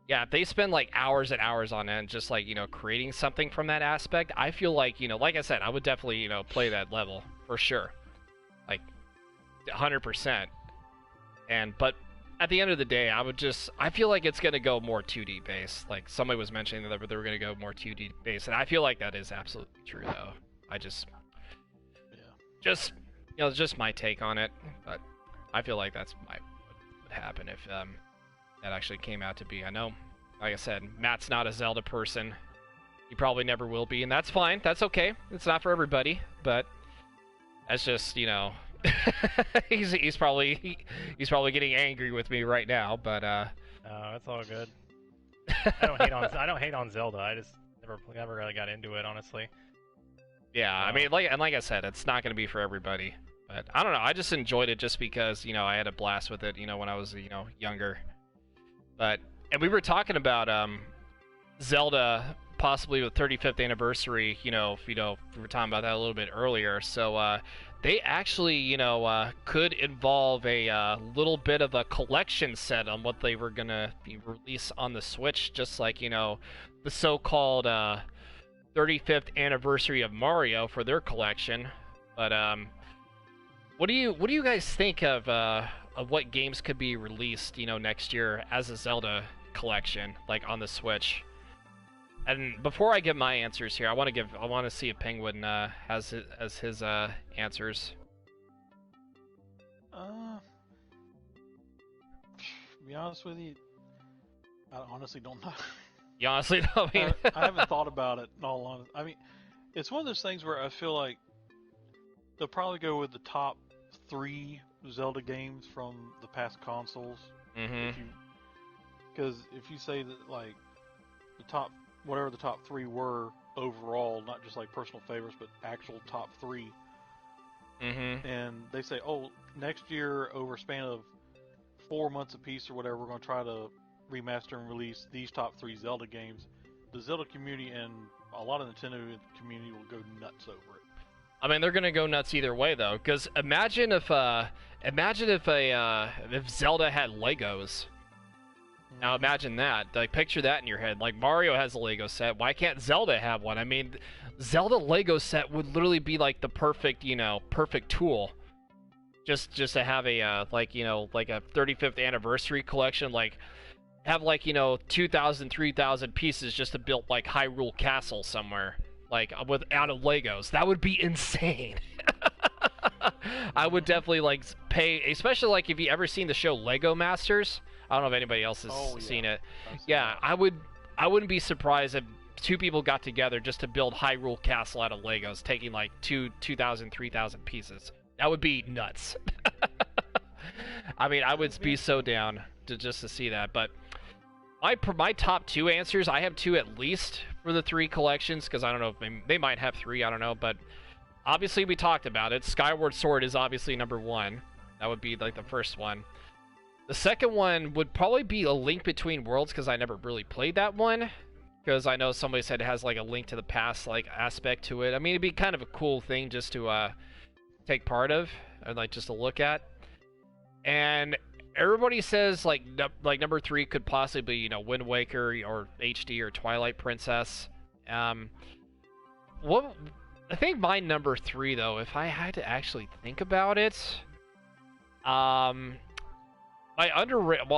yeah, if they spend like hours and hours on end just like, you know, creating something from that aspect, I feel like, you know, like I said, I would definitely, you know, play that level for sure. Like 100%. But at the end of the day, I feel like it's going to go more 2D based. Like somebody was mentioning that they were going to go more 2D based, and I feel like that is absolutely true though. You know, it's just my take on it, but I feel like that's what would happen if that actually came out to be. I know, like I said, Matt's not a Zelda person. He probably never will be, and that's fine. That's okay. It's not for everybody, but that's just, you know, he's probably getting angry with me right now, but it's all good. I don't hate on Zelda. I just never really got into it, honestly. Yeah, I mean, like I said, it's not going to be for everybody. But I don't know. I just enjoyed it just because, you know, I had a blast with it, you know, when I was, you know, younger. And we were talking about Zelda possibly with 35th anniversary, you know, we were talking about that a little bit earlier. So they actually, you know, could involve a little bit of a collection set on what they were going to release on the Switch, just like, you know, the so-called 35th anniversary of Mario for their collection. But what do you guys think of what games could be released, you know, next year as a Zelda collection, like on the Switch? And before I give my answers here, I want to see if Penguin has his answers. To be honest with you, I honestly don't know. You honestly don't mean? I haven't thought about it in all honesty. I mean, it's one of those things where I feel like they'll probably go with the top 3 Zelda games from the past consoles. Mm-hmm. Because if you say that, like, the top whatever the top 3 were overall, not just like personal favorites, but actual top 3. Mm-hmm. And they say, oh, next year over a span of 4 months apiece or whatever, we're going to try to remaster and release these top 3 Zelda games. The Zelda community and a lot of the Nintendo community will go nuts over it. I mean, they're gonna go nuts either way, though. Because imagine if Zelda had Legos. Now imagine that. Like, picture that in your head. Like, Mario has a Lego set. Why can't Zelda have one? I mean, Zelda Lego set would literally be like the perfect, perfect tool. Just to have a like a 35th anniversary collection. Like, have 2,000, 3,000 pieces just to build like Hyrule Castle somewhere. Like, out of Legos. That would be insane. I would definitely pay, especially if you ever seen the show Lego Masters. I don't know if anybody else has seen it. Yeah, I wouldn't be surprised if 2 people got together just to build Hyrule Castle out of Legos, taking 2,000, 3,000 pieces. That would be nuts. I mean, I would be so down to see that. But my top 2 answers, I have 2 at least for the 3 collections, because I don't know if they might have 3, I don't know, but obviously we talked about it. Skyward Sword is obviously number 1. That would be the first one. The second one would probably be A Link Between Worlds, because I never really played that one, because I know somebody said it has a Link to the Past aspect to it. I mean, it'd be kind of a cool thing just to take part of, or just to look at. And everybody says number 3 could possibly be Wind Waker or HD or Twilight Princess. I think my number 3, though, if I had to actually think about it,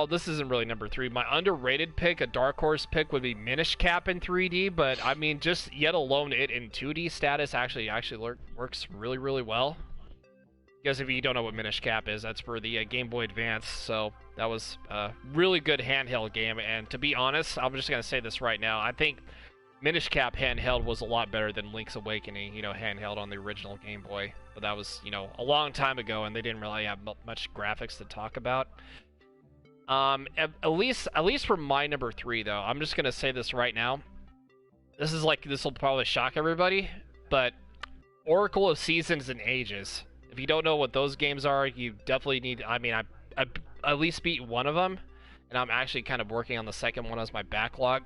this isn't really number 3. My underrated pick, a dark horse pick, would be Minish Cap in 3D. But I mean, just yet alone it in 2D status actually works really, really well. Because if you don't know what Minish Cap is, that's for the Game Boy Advance. So that was a really good handheld game. And to be honest, I'm just gonna say this right now. I think Minish Cap handheld was a lot better than Link's Awakening, handheld on the original Game Boy. But that was, a long time ago, and they didn't really have much graphics to talk about. At least for my number 3, though, I'm just gonna say this right now. This will probably shock everybody, but Oracle of Seasons and Ages. If you don't know what those games are, you definitely need. I mean, I at least beat one of them, and I'm actually kind of working on the second one as my backlog.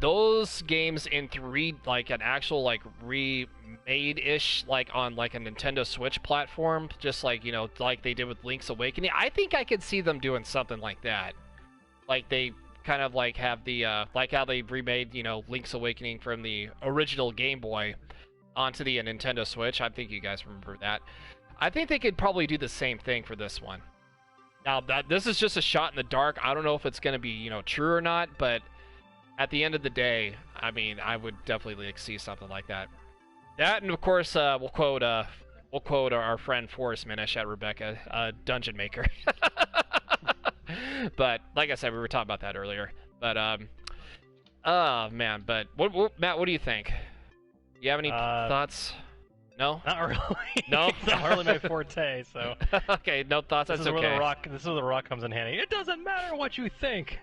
Those games in 3, an actual remade-ish, on a Nintendo Switch platform, just like they did with Link's Awakening. I think I could see them doing something like that. They kind of have the how they remade Link's Awakening from the original Game Boy onto the Nintendo Switch. I think you guys remember that. I think they could probably do the same thing for this one. Now, this is just a shot in the dark. I don't know if it's going to be true or not, but at the end of the day, I mean, I would definitely see something like that. That, and of course, we'll quote our friend Forrest Minish at Rebecca, Dungeon Maker. But like I said, we were talking about that earlier. But oh man, but Matt, what do you think? Do you have any thoughts? No? Not really. No? It's not really my forte, so. Okay, no thoughts, that's okay. This is where the rock comes in handy. It doesn't matter what you think!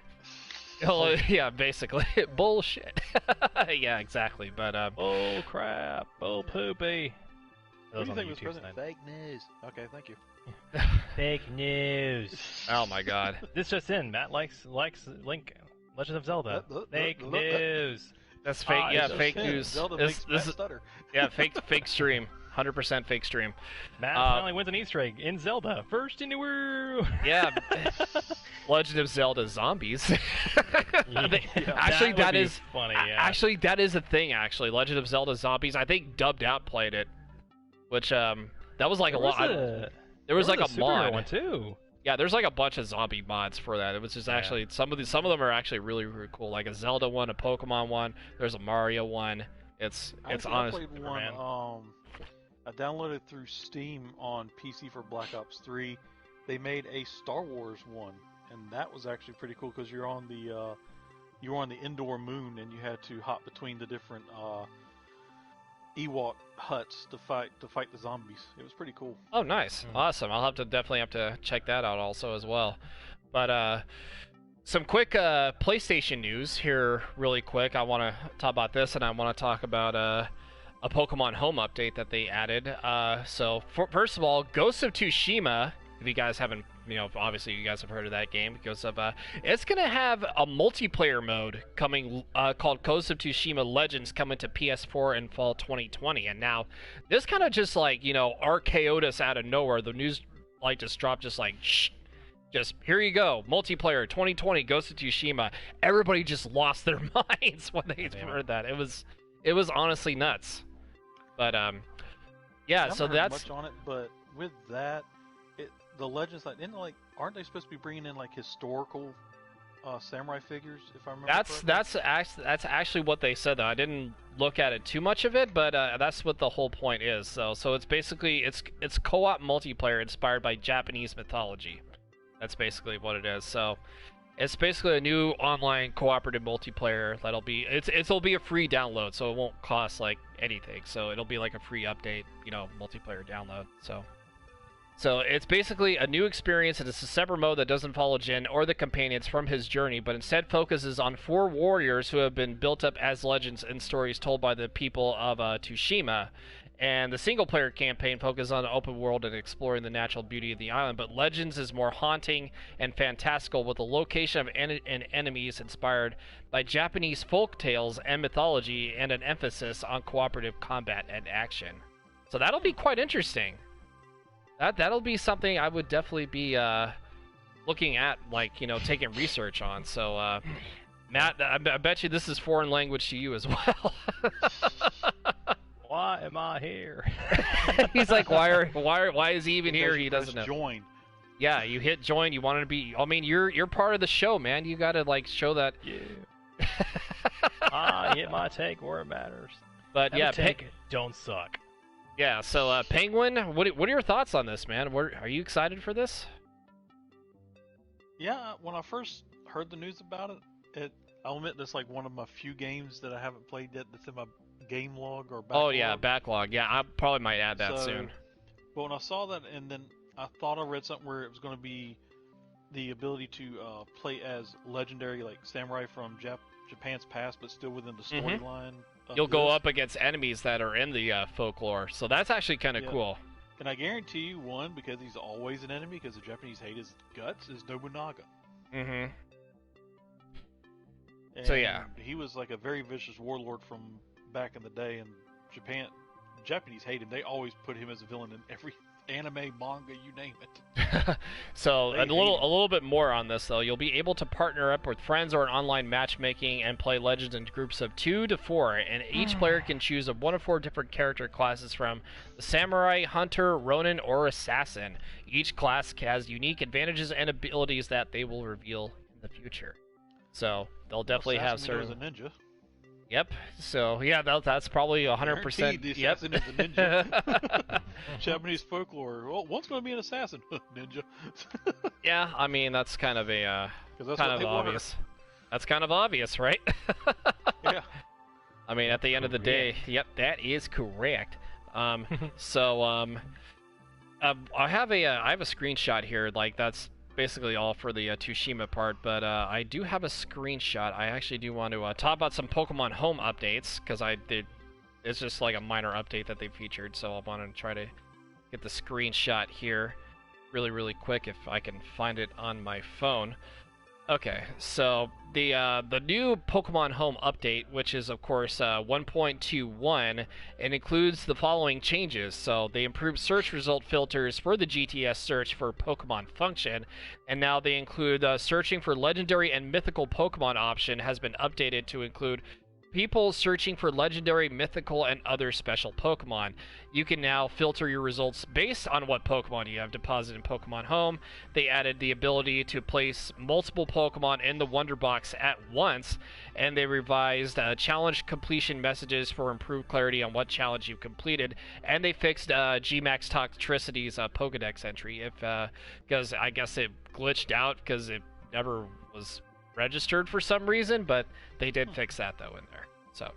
Oh, yeah, basically. Bullshit. Yeah, exactly, but, Oh, crap. Oh, poopy. What do you think was present? Fake news. Okay, thank you. Fake news. Oh my god. This just in. Matt likes Link, Legend of Zelda. Fake news. That's fake. Yeah, fake news. Zelda makes Matt stutter. Yeah, fake stream. 100% fake stream. Matt finally wins an Easter egg in Zelda. First in the world. Yeah. Legend of Zelda Zombies. Actually, that is funny. Yeah. Actually, that is a thing. Actually, Legend of Zelda Zombies. I think Dubbed Out played it, which that was a lot. There was a mod one too. Yeah, there's a bunch of zombie mods for that. It was just actually some of them are actually really, really cool. Like a Zelda one, a Pokemon one. There's a Mario one. It's honest. I played one. I downloaded through Steam on PC for Black Ops 3. They made a Star Wars one, and that was actually pretty cool because you're on the indoor moon and you had to hop between the different Ewok huts to fight the zombies. It was pretty cool. Oh, nice. Awesome. I'll definitely have to check that out also as well. But Some quick PlayStation news here, really quick. I want to talk about this, and I want to talk about a Pokemon Home update that they added. First of all, Ghost of Tsushima. If you guys haven't, obviously you guys have heard of that game. It's gonna have a multiplayer mode coming called Ghost of Tsushima Legends coming to PS4 in fall 2020. And now, this kind of just like RKO'd us out of nowhere. The news just dropped, just like shh. Just, here you go, multiplayer 2020 Ghost of Tsushima. Everybody just lost their minds when they heard that. It was honestly nuts. But yeah, so that's much on it. But with that, the Legends aren't they supposed to be bringing in like historical samurai figures? If I remember correctly? That's actually what they said, though. I didn't look at it too much of it, but that's what the whole point is. So it's basically it's co-op multiplayer inspired by Japanese mythology. That's basically what it is. So it's basically a new online cooperative multiplayer that'll be it'll be a free download, so it won't cost like anything. So it'll be like a free update, multiplayer download. So it's basically a new experience, and it's a separate mode that doesn't follow Jin or the companions from his journey, but instead focuses on 4 warriors who have been built up as legends in stories told by the people of Tsushima. And the single-player campaign focuses on the open world and exploring the natural beauty of the island, but Legends is more haunting and fantastical, with a location of and enemies inspired by Japanese folk tales and mythology, and an emphasis on cooperative combat and action. So that'll be quite interesting. That'll be something I would definitely be looking at, taking research on. So, Matt, I bet you this is foreign language to you as well. Why am I here? He's like, why is he even here? He doesn't know. Join. Yeah, you hit join. You wanted to be. I mean, you're part of the show, man. You got to show that. Yeah. I hit my take where it matters. But have yeah, take it. Don't suck. Yeah. So Penguin, what are your thoughts on this, man? Are you excited for this? Yeah. When I first heard the news about it, I'll admit that's like one of my few games that I haven't played yet that's in my game log or backlog. Oh yeah, backlog. Yeah, I probably might add that soon. But when I saw that, and then I thought I read something where it was going to be the ability to play as legendary samurai from Japan's past, but still within the storyline. You'll go up against enemies that are in the folklore, so that's actually kind of cool. And I guarantee you, one, because he's always an enemy, because the Japanese hate his guts, is Nobunaga. Mm-hmm. And so yeah, he was like a very vicious warlord from back in the day, and Japanese hate him. They always put him as a villain in every anime, manga, you name it. So a little bit more on this, though. You'll be able to partner up with friends or an online matchmaking and play Legends in groups of 2 to 4, and each player can choose one of 4 different character classes from the Samurai, Hunter, Ronin, or Assassin. Each class has unique advantages and abilities that they will reveal in the future. So they'll definitely have certain... a ninja. Yep. So yeah, that's probably 100%. The assassin is a ninja. Japanese folklore. Well, one's going to be an assassin, ninja. Yeah, I mean that's kind of obvious. That's kind of obvious, right? Yeah. I mean, at the end of the day, yep, that is correct. I have a screenshot here. That's basically all for the Tsushima part, but I do have a screenshot. I actually do want to talk about some Pokemon Home updates, because it's just like a minor update that they featured, so I want to try to get the screenshot here really quick if I can find it on my phone. Okay, so the new Pokemon Home update, which is of course 1.21, and includes the following changes. So they improved search result filters for the GTS search for Pokemon function, and now they include searching for legendary and mythical Pokemon option has been updated to include people searching for legendary, mythical, and other special Pokemon. You can now filter your results based on what Pokemon you have deposited in Pokemon Home. They added the ability to place multiple Pokemon in the Wonder Box at once, and they revised challenge completion messages for improved clarity on what challenge you've completed, and they fixed Gmax Toxtricity's Pokedex entry, because I guess it glitched out because it never was registered for some reason, but they did fix that though in there. So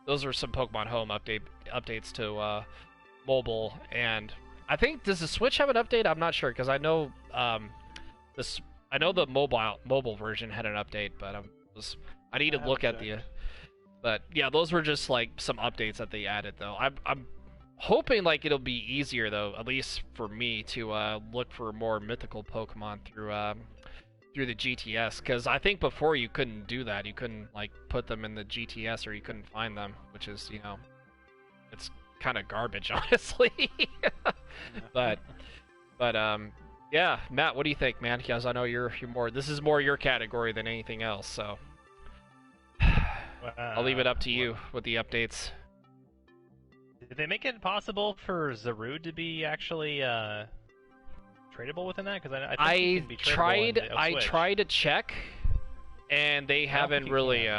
those are some Pokemon Home updates to mobile, and I think, does the Switch have an update? I'm not sure, because I know I know the mobile version had an update, but I need to look at the. But yeah, those were just like some updates that they added though. I'm hoping like it'll be easier though, at least for me, to look for more mythical Pokemon through the GTS, because I think before you couldn't do that. You couldn't like put them in the GTS, or you couldn't find them, which is, you know, it's kind of garbage, honestly. but yeah, Matt, what do you think, man? Because I know you're more. This is more your category than anything else, so I'll leave it up to you with the updates. Did they make it possible for Zarude to be actually tradable within that? Because I think he can be tradable I tried to check, and they haven't really.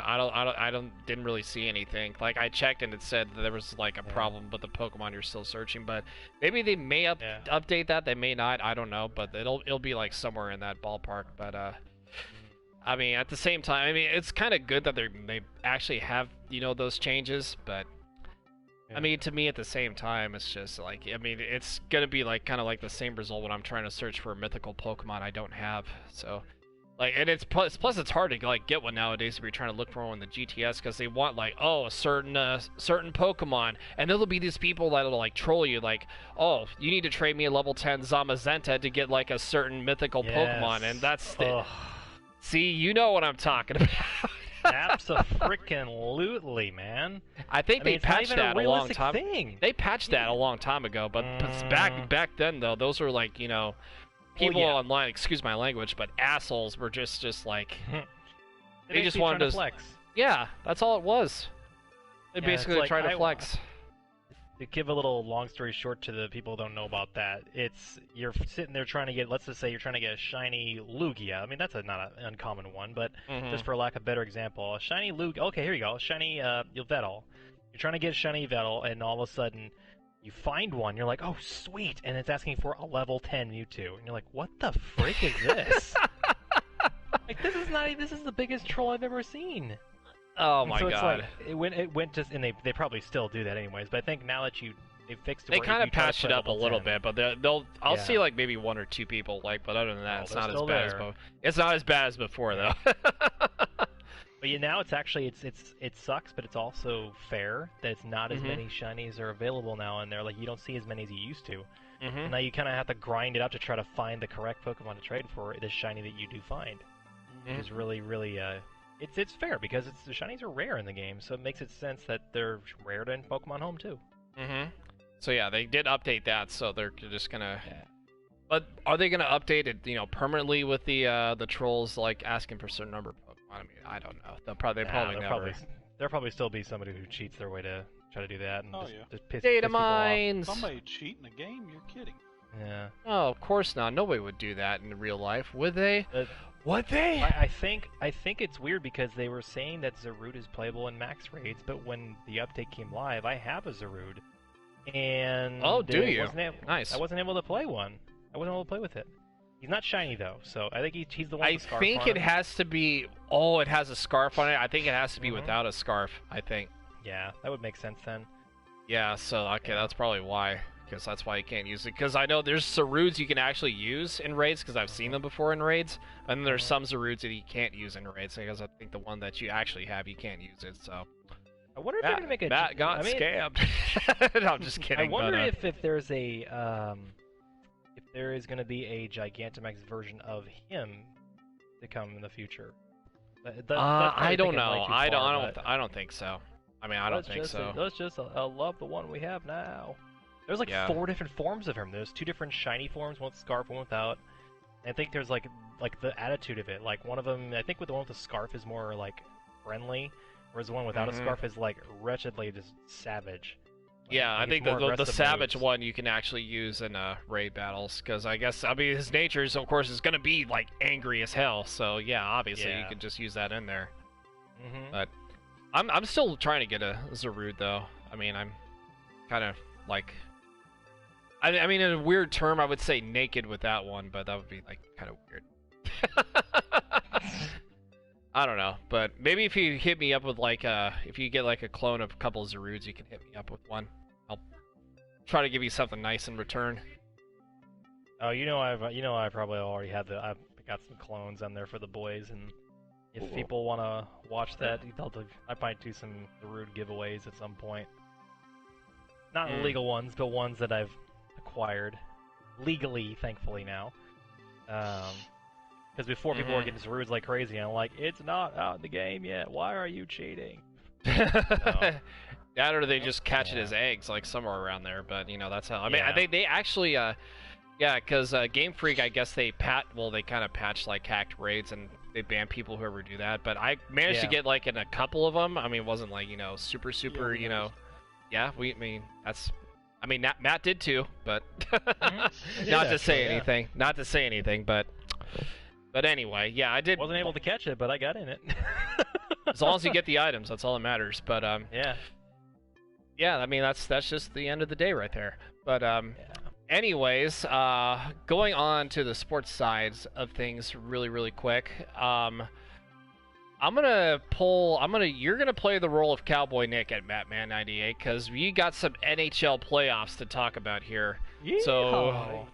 Didn't really see anything. Like I checked, and it said that there was like a problem with the Pokemon you're still searching. But maybe they may update that. They may not. I don't know. But it'll be like somewhere in that ballpark. But I mean, at the same time, I mean, it's kind of good that they actually have, you know, those changes. But I mean, to me, at the same time, it's just like, I mean, it's gonna be like kind of like the same result when I'm trying to search for a mythical Pokemon I don't have. So, like, and it's plus it's hard to like get one nowadays if you're trying to look for one in the GTS, because they want like, oh, a certain Pokemon, and there'll be these people that'll like troll you, like, oh, you need to trade me a level 10 Zamazenta to get like a certain mythical Pokemon, and that's the. See, you know what I'm talking about. Abso-freaking-lutely, man. I think they patched that a long time. They patched that a long time ago, but back then though, those were like, you know, people online, excuse my language, but assholes were just like they just wanted to flex. Yeah, that's all it was. They basically like, tried to flex. To give a little long story short to the people who don't know about that, it's you're sitting there trying to get, let's just say you're trying to get a shiny Lugia. I mean, that's not an uncommon one, but just for lack of a better example, a shiny Lugia. Okay, here you go, shiny Yveltal. You're trying to get a shiny Yveltal, and all of a sudden you find one. You're like, oh sweet, and it's asking for a level 10 Mewtwo, and you're like, what the frick is this? Like, this is the biggest troll I've ever seen. Oh my god! It's like, it went just, and they probably still do that anyways. But I think now that they fixed it, they kind of patched it up a little bit. But I'll see like maybe one or two people like. But other than that, it's not as bad it's not as bad as before though. But now it's actually it sucks, but it's also fair that it's not as many shinies are available now, and they're like you don't see as many as you used to. And now you kind of have to grind it up to try to find the correct Pokemon to trade for the shiny that you do find, which is really It's fair because the shinies are rare in the game, so it makes it sense that they're rare in Pokemon Home too. So yeah, they did update that, so they're just gonna. But are they gonna update it, you know, permanently with the trolls like asking for a certain number of Pokemon? I mean, I don't know. They'll probably still be somebody who cheats their way to try to do that and just piss data people off. mines. Somebody cheat in a game? You're kidding. Yeah. Oh, of course not. Nobody would do that in real life, would they? Would they? I think it's weird because they were saying that Zarude is playable in max raids, but when the update came live, I have a Zarude, and do you? Nice. I wasn't able to play one. I wasn't able to play with it. He's not shiny though, so I think he's the one. I with the scarf think on it him. has to be. Oh, it has a scarf on it. I think it has to be without a scarf. I think. Yeah, that would make sense then. Yeah. So okay, that's probably why. Because that's why you can't use it. Because I know there's Zarudes you can actually use in raids, because I've seen them before in raids, and then there's some Zarudes that you can't use in raids, because I think the one that you actually have, you can't use it, so... I wonder if they're going to make a... Matt got scammed. No, I'm just kidding. I wonder if there's a... if there is going to be a Gigantamax version of him to come in the future. I don't know. I don't think so. I mean, I don't think so. Let's just love the one we have now. There's like 4 different forms of him. There's 2 different shiny forms, one with scarf, one without. And I think there's like the attitude of it. Like one of them, I think with the one with the scarf is more like friendly, whereas the one without a scarf is like wretchedly just savage. Yeah, I think the savage one you can actually use in raid battles, because I mean his nature is, of course, is going to be like angry as hell. So yeah, obviously you can just use that in there. But I'm still trying to get a Zarude though. I mean I'm kind of like. I mean, in a weird term, I would say naked with that one, but that would be, like, kind of weird. I don't know, but maybe if you hit me up with, like, if you get, like, a clone of a couple of Zarudes, you can hit me up with one. I'll try to give you something nice in return. Oh, I probably already have got some clones on there for the boys, and if people want to watch that, I might do some rude giveaways at some point. Not illegal ones, but ones that I've acquired legally, thankfully now. Because before people were getting rude like crazy, and I'm like, it's not out in the game yet. Why are you cheating? That or they just catch it as eggs, like somewhere around there. But that's how. I mean, they actually, because Game Freak, I guess they kind of patched like hacked raids and they ban people who ever do that. But I managed to get like in a couple of them. I mean, it wasn't like super. Yeah, Matt did too, but not to say anything. Not to say anything, but anyway, yeah, I did. Wasn't able to catch it, but I got in it. As long as you get the items, that's all that matters. But yeah, I mean that's just the end of the day right there. But anyways, going on to the sports sides of things really quick. You're gonna play the role of Cowboy Nick at Batman 98 because we got some NHL playoffs to talk about here. Yeehaw. So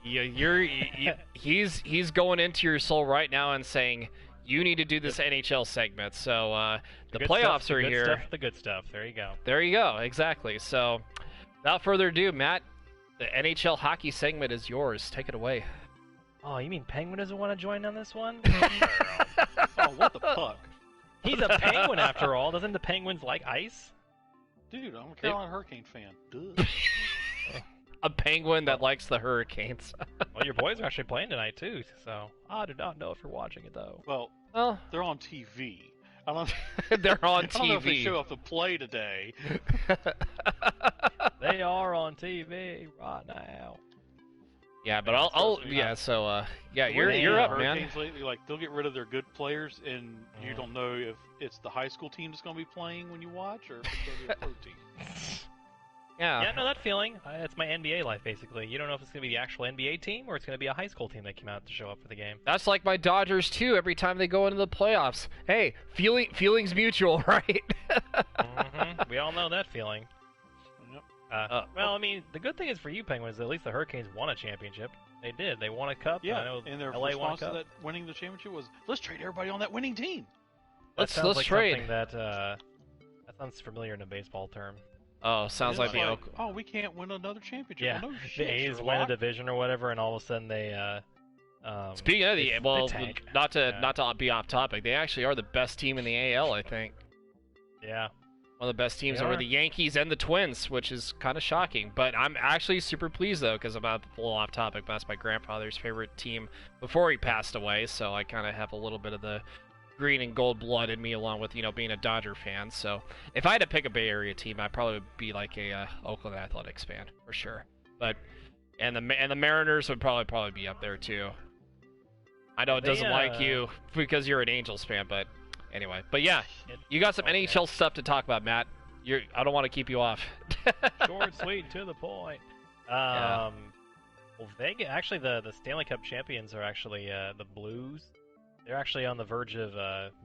he's going into your soul right now and saying you need to do this NHL segment. So the playoffs are here. The good stuff. There you go. There you go. Exactly. So without further ado, Matt, the NHL hockey segment is yours. Take it away. Oh, you mean Penguin doesn't want to join on this one? Oh, what the fuck? He's a Penguin after all. Doesn't the Penguins like ice? Dude, I'm a Carolina Hurricane fan. Duh. A Penguin that likes the Hurricanes. Well, your boys are actually playing tonight too, so I do not know if you're watching it though. Well, they're on TV. They're on TV. I don't know if they show up to play today. They are on TV right now. Yeah, but you're up, man. Lately, like they'll get rid of their good players, and you don't know if it's the high school team that's going to be playing when you watch, or if it's going to be a pro team. Yeah, no, that feeling. It's my NBA life, basically. You don't know if it's going to be the actual NBA team or it's going to be a high school team that came out to show up for the game. That's like my Dodgers, too, every time they go into the playoffs. Hey, feelings mutual, right? We all know that feeling. Well, I mean, the good thing is for you Penguins, at least the Hurricanes won a championship. They did. They won a cup. Yeah, I know and their LA response won a to cup. that winning the championship was, let's trade everybody on that winning team. Let's like trade. That sounds familiar in a baseball term. Oh, sounds like the oh, we can't win another championship. Yeah, well, no the shit, A's Sherlock. win a division or whatever, and all of a sudden they. Speaking of they tank. not to be off topic, they actually are the best team in the AL, I think. Yeah. One of the best teams over the Yankees and the Twins, which is kind of shocking. But I'm actually super pleased, though, because I'm about to pull off topic, but that's my grandfather's favorite team before he passed away, so I kind of have a little bit of the green and gold blood in me, along with, being a Dodger fan. So if I had to pick a Bay Area team, I'd probably be like a Oakland Athletics fan, for sure. But and the Mariners would probably be up there, too. I know it doesn't like you because you're an Angels fan, but... Anyway, but yeah, you got some NHL stuff to talk about, Matt. I don't want to keep you off. Short, sweet, to the point. Well, Vegas, actually, the Stanley Cup champions are actually the Blues. They're actually on the verge of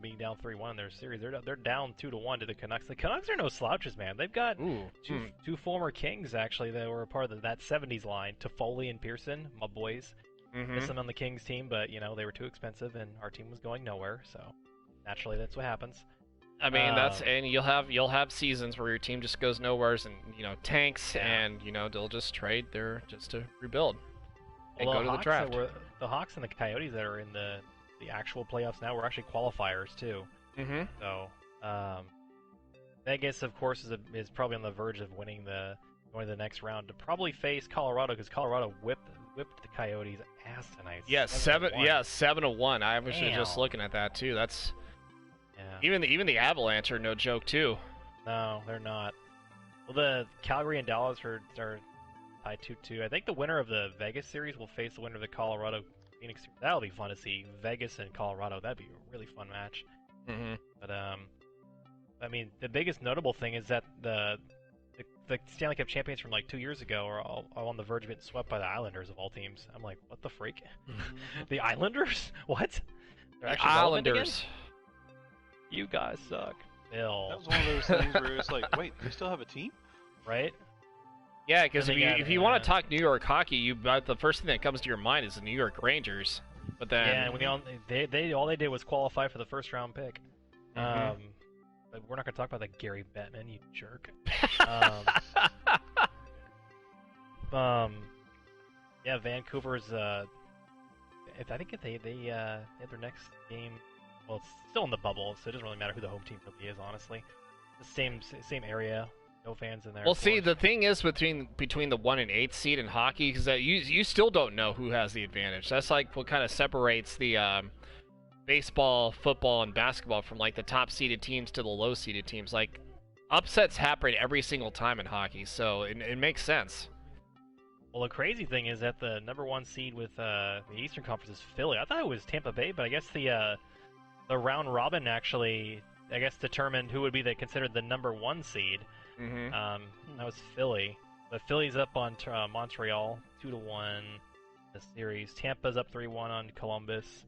being down 3-1 in their series. They're down 2-1 to the Canucks. The Canucks are no slouches, man. They've got two former Kings actually that were a part of that 70s line. Toffoli and Pearson, my boys. Missing on the Kings team, but they were too expensive, and our team was going nowhere. So. Naturally, that's what happens. I mean, and you'll have seasons where your team just goes nowheres and tanks, and they'll just trade there just to rebuild and go to the draft. The Hawks and the Coyotes that are in the actual playoffs now were actually qualifiers too. So Vegas, of course, is probably on the verge of going to the next round to probably face Colorado because Colorado whipped the Coyotes' ass tonight. Yeah, 7-1. I was just looking at that too. That's. Yeah. Even the Avalanche are no joke too. No, they're not. Well, the Calgary and Dallas are tied 2-2. I think the winner of the Vegas series will face the winner of the Colorado Phoenix series. That'll be fun to see. Vegas and Colorado. That'd be a really fun match. But I mean, the biggest notable thing is that the Stanley Cup champions from like 2 years ago are all on the verge of getting swept by the Islanders of all teams. I'm like, what the freak? The Islanders? What? The Islanders. You guys suck. Bill. That was one of those things where it's like, wait, they still have a team? Right? Yeah, because if you want to talk New York hockey, the first thing that comes to your mind is the New York Rangers. But then yeah, and all they did was qualify for the first round pick. But we're not going to talk about that Gary Bettman, you jerk. Yeah, Vancouver's. I think if they have their next game. Well, it's still in the bubble, so it doesn't really matter who the home team really is, honestly. The same area, no fans in there. Well, see, the thing is between the 1 and 8 seed in hockey is that you still don't know who has the advantage. That's like what kind of separates the baseball, football, and basketball from like the top seeded teams to the low seeded teams. Like upsets happen every single time in hockey, so it makes sense. Well, the crazy thing is that the number 1 seed with the Eastern Conference is Philly. I thought it was Tampa Bay, but I guess the round robin actually, I guess, determined who would be considered the number 1 seed. That was Philly. But Philly's up on Montreal 2-1 the series. Tampa's up 3-1 on Columbus.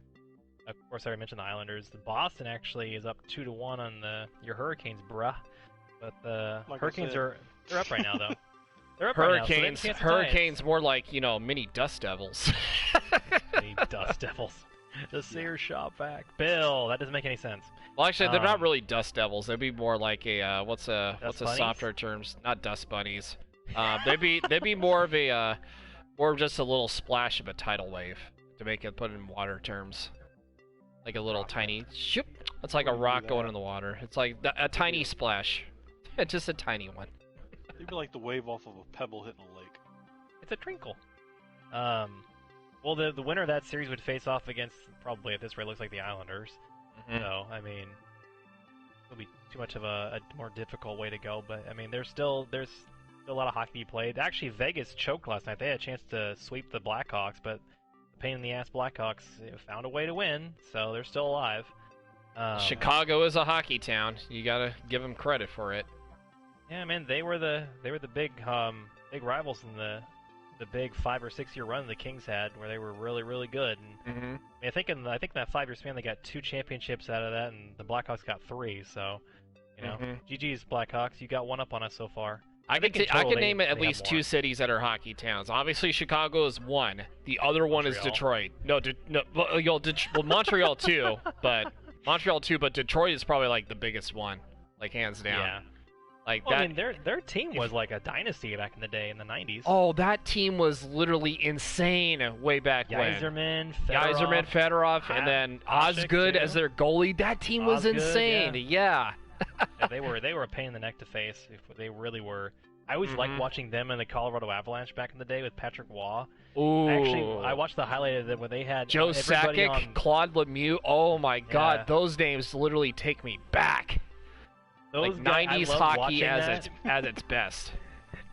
Of course, I already mentioned the Islanders. The Boston actually is up 2-1 on your Hurricanes, bruh. But the Hurricanes they're up right now, though. They're up Hurricanes, right now, so Hurricanes, more like mini Dust Devils. Mini Dust Devils. The Sears shop vac. Bill, that doesn't make any sense. Well, actually, they're not really Dust Devils. They'd be more like a what's a bunnies? softer terms? Not Dust Bunnies. They'd be more of just a little splash of a tidal wave to make it put in water terms. Like a little tiny shoop. It's like a rock going in the water. It's like a tiny splash. Just a tiny one. It'd be like the wave off of a pebble hitting a lake. It's a trinkle. Well, the winner of that series would face off against, probably at this rate, looks like the Islanders. So, I mean, it'll be too much of a more difficult way to go. But I mean, there's still a lot of hockey to be played. Actually, Vegas choked last night. They had a chance to sweep the Blackhawks, but the pain in the ass Blackhawks found a way to win, so they're still alive. Chicago is a hockey town. You gotta give them credit for it. Yeah, man, they were the big rivals in the big 5 or 6 year run the Kings had, where they were really, really good. And I think in that 5 year span they got 2 championships out of that, and the Blackhawks got 3. So, GG's Blackhawks, you got one up on us so far. I can name at least 2 cities that are hockey towns. Obviously, Chicago is one. The other one is Detroit. Montreal too, but Detroit is probably like the biggest one, like hands down. Yeah. Like I mean, their team was like a dynasty back in the day in the 90s. Oh, that team was literally insane way back when. Yzerman, Fedorov, and then Osgood as their goalie. That team was insane. Yeah. Yeah, they were a pain in the neck to face. They really were. I always liked watching them in the Colorado Avalanche back in the day with Patrick Waugh. Ooh. I watched the highlight of them where they had Joe Sakic, Claude Lemieux. Oh my God, those names literally take me back. Those like 90s hockey at its best.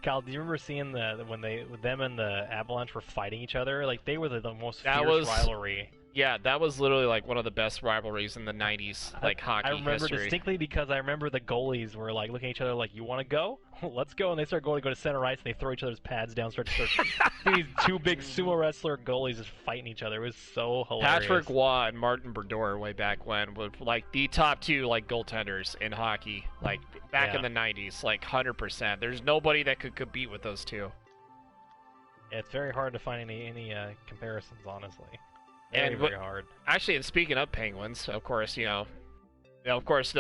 Kyle, do you remember seeing them and the Avalanche were fighting each other? Like they were the most fierce rivalry. Yeah, that was literally like one of the best rivalries in the 90s, like hockey history. I remember distinctly because I remember the goalies were like looking at each other like, "You want to go? Let's go!" And they start going to go to center ice, and they throw each other's pads down. These 2 big sumo wrestler goalies just fighting each other. It was so hilarious. Patrick Waugh and Martin Brodeur way back when were like the top 2 like goaltenders in hockey, like back in the 90s, like 100%. There's nobody that could compete with those 2. Yeah, it's very hard to find any comparisons, honestly. Very hard. Actually, and speaking of Penguins, of course, they're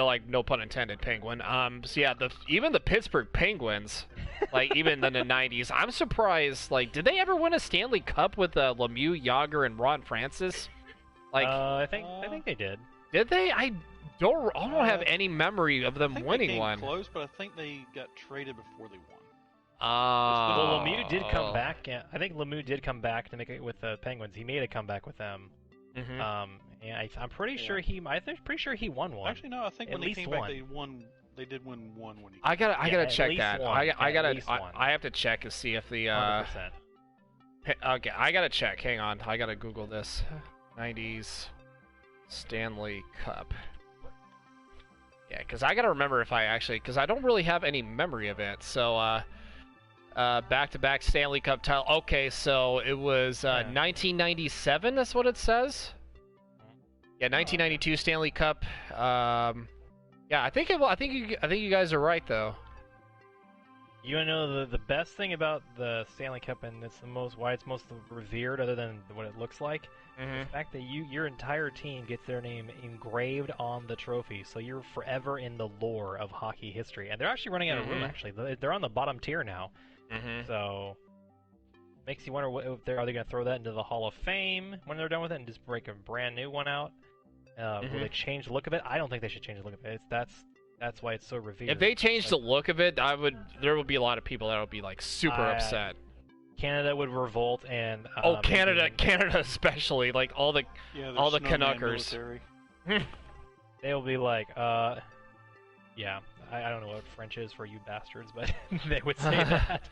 like no pun intended Penguin. So yeah, even the Pittsburgh Penguins, like even in the 90s, I'm surprised. Like, did they ever win a Stanley Cup with Lemieux, Yager, and Ron Francis? Like, I think they did. Did they? I don't have any memory of them winning one. Close, but I think they got traded before they won. Well, Lemieux did come back. I think Lemieux did come back to make it with the Penguins. He made a comeback with them. And I'm pretty sure he won one. Actually, no. I think when they came back, they won. They did win one when he. I gotta check that. I have to check to see if the. 100%. Okay, I gotta check. Hang on, I gotta Google this. 90s Stanley Cup. Yeah, because I gotta remember because I don't really have any memory of it. So, back-to-back Stanley Cup title. Okay, so it was 1997. That's what it says. Yeah, 1992 Stanley Cup. Yeah, I think you guys are right though. You know the best thing about the Stanley Cup, and it's why it's most revered, other than what it looks like, the fact that your entire team gets their name engraved on the trophy, so you're forever in the lore of hockey history. And they're actually running out of room. Actually, they're on the bottom tier now, so makes you wonder are they going to throw that into the Hall of Fame when they're done with it, and just break a brand new one out? Will they change the look of it? I don't think they should change the look of it. That's why it's so revered. If they changed the look of it, there would be a lot of people that would be like super upset. Canada would revolt, and Canada especially, like all the Canuckers. They'll be like, yeah, I don't know what French is for you bastards, but they would say that.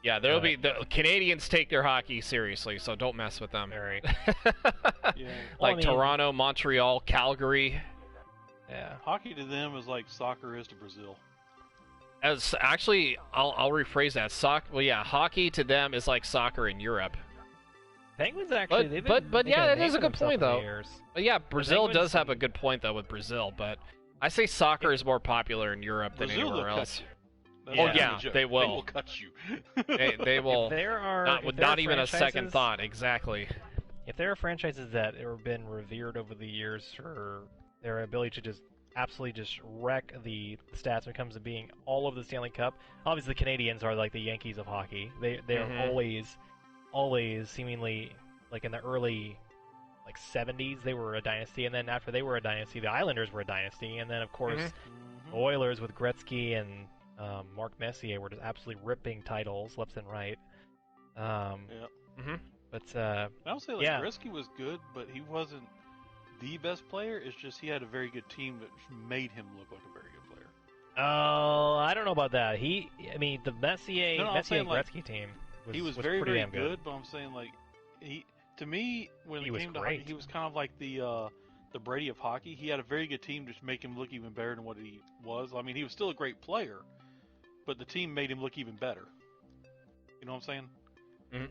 Yeah, there'll be the Canadians take their hockey seriously, so don't mess with them. Very. Like Toronto, Montreal, Calgary. Yeah. Hockey to them is like soccer is to Brazil. As actually, I'll rephrase that. Hockey to them is like soccer in Europe. Penguins actually, but yeah, that is a good point though. But yeah, Brazil does have a good point though with Brazil, but I say soccer is more popular in Europe than anywhere else. They will. They will cut you. They will. Not even a second thought. Exactly. If there are franchises that have been revered over the years for their ability to just absolutely just wreck the stats when it comes to being all over the Stanley Cup. Obviously, the Canadians are like the Yankees of hockey. They are always seemingly, like in the early 70s, they were a dynasty, and then after they were a dynasty, the Islanders were a dynasty, and then of course the Oilers with Gretzky and Mark Messier were just absolutely ripping titles left and right. But I don't say Gretzky was good, but he wasn't the best player. It's just he had a very good team that made him look like a very good player. Oh, I don't know about that. The Messier Gretzky team was very, pretty very damn good. But I'm saying to me, when he it was came to great. hockey, he was kind of like the Brady of hockey. He had a very good team to make him look even better than what he was. I mean, he was still a great player, but the team made him look even better. You know what I'm saying?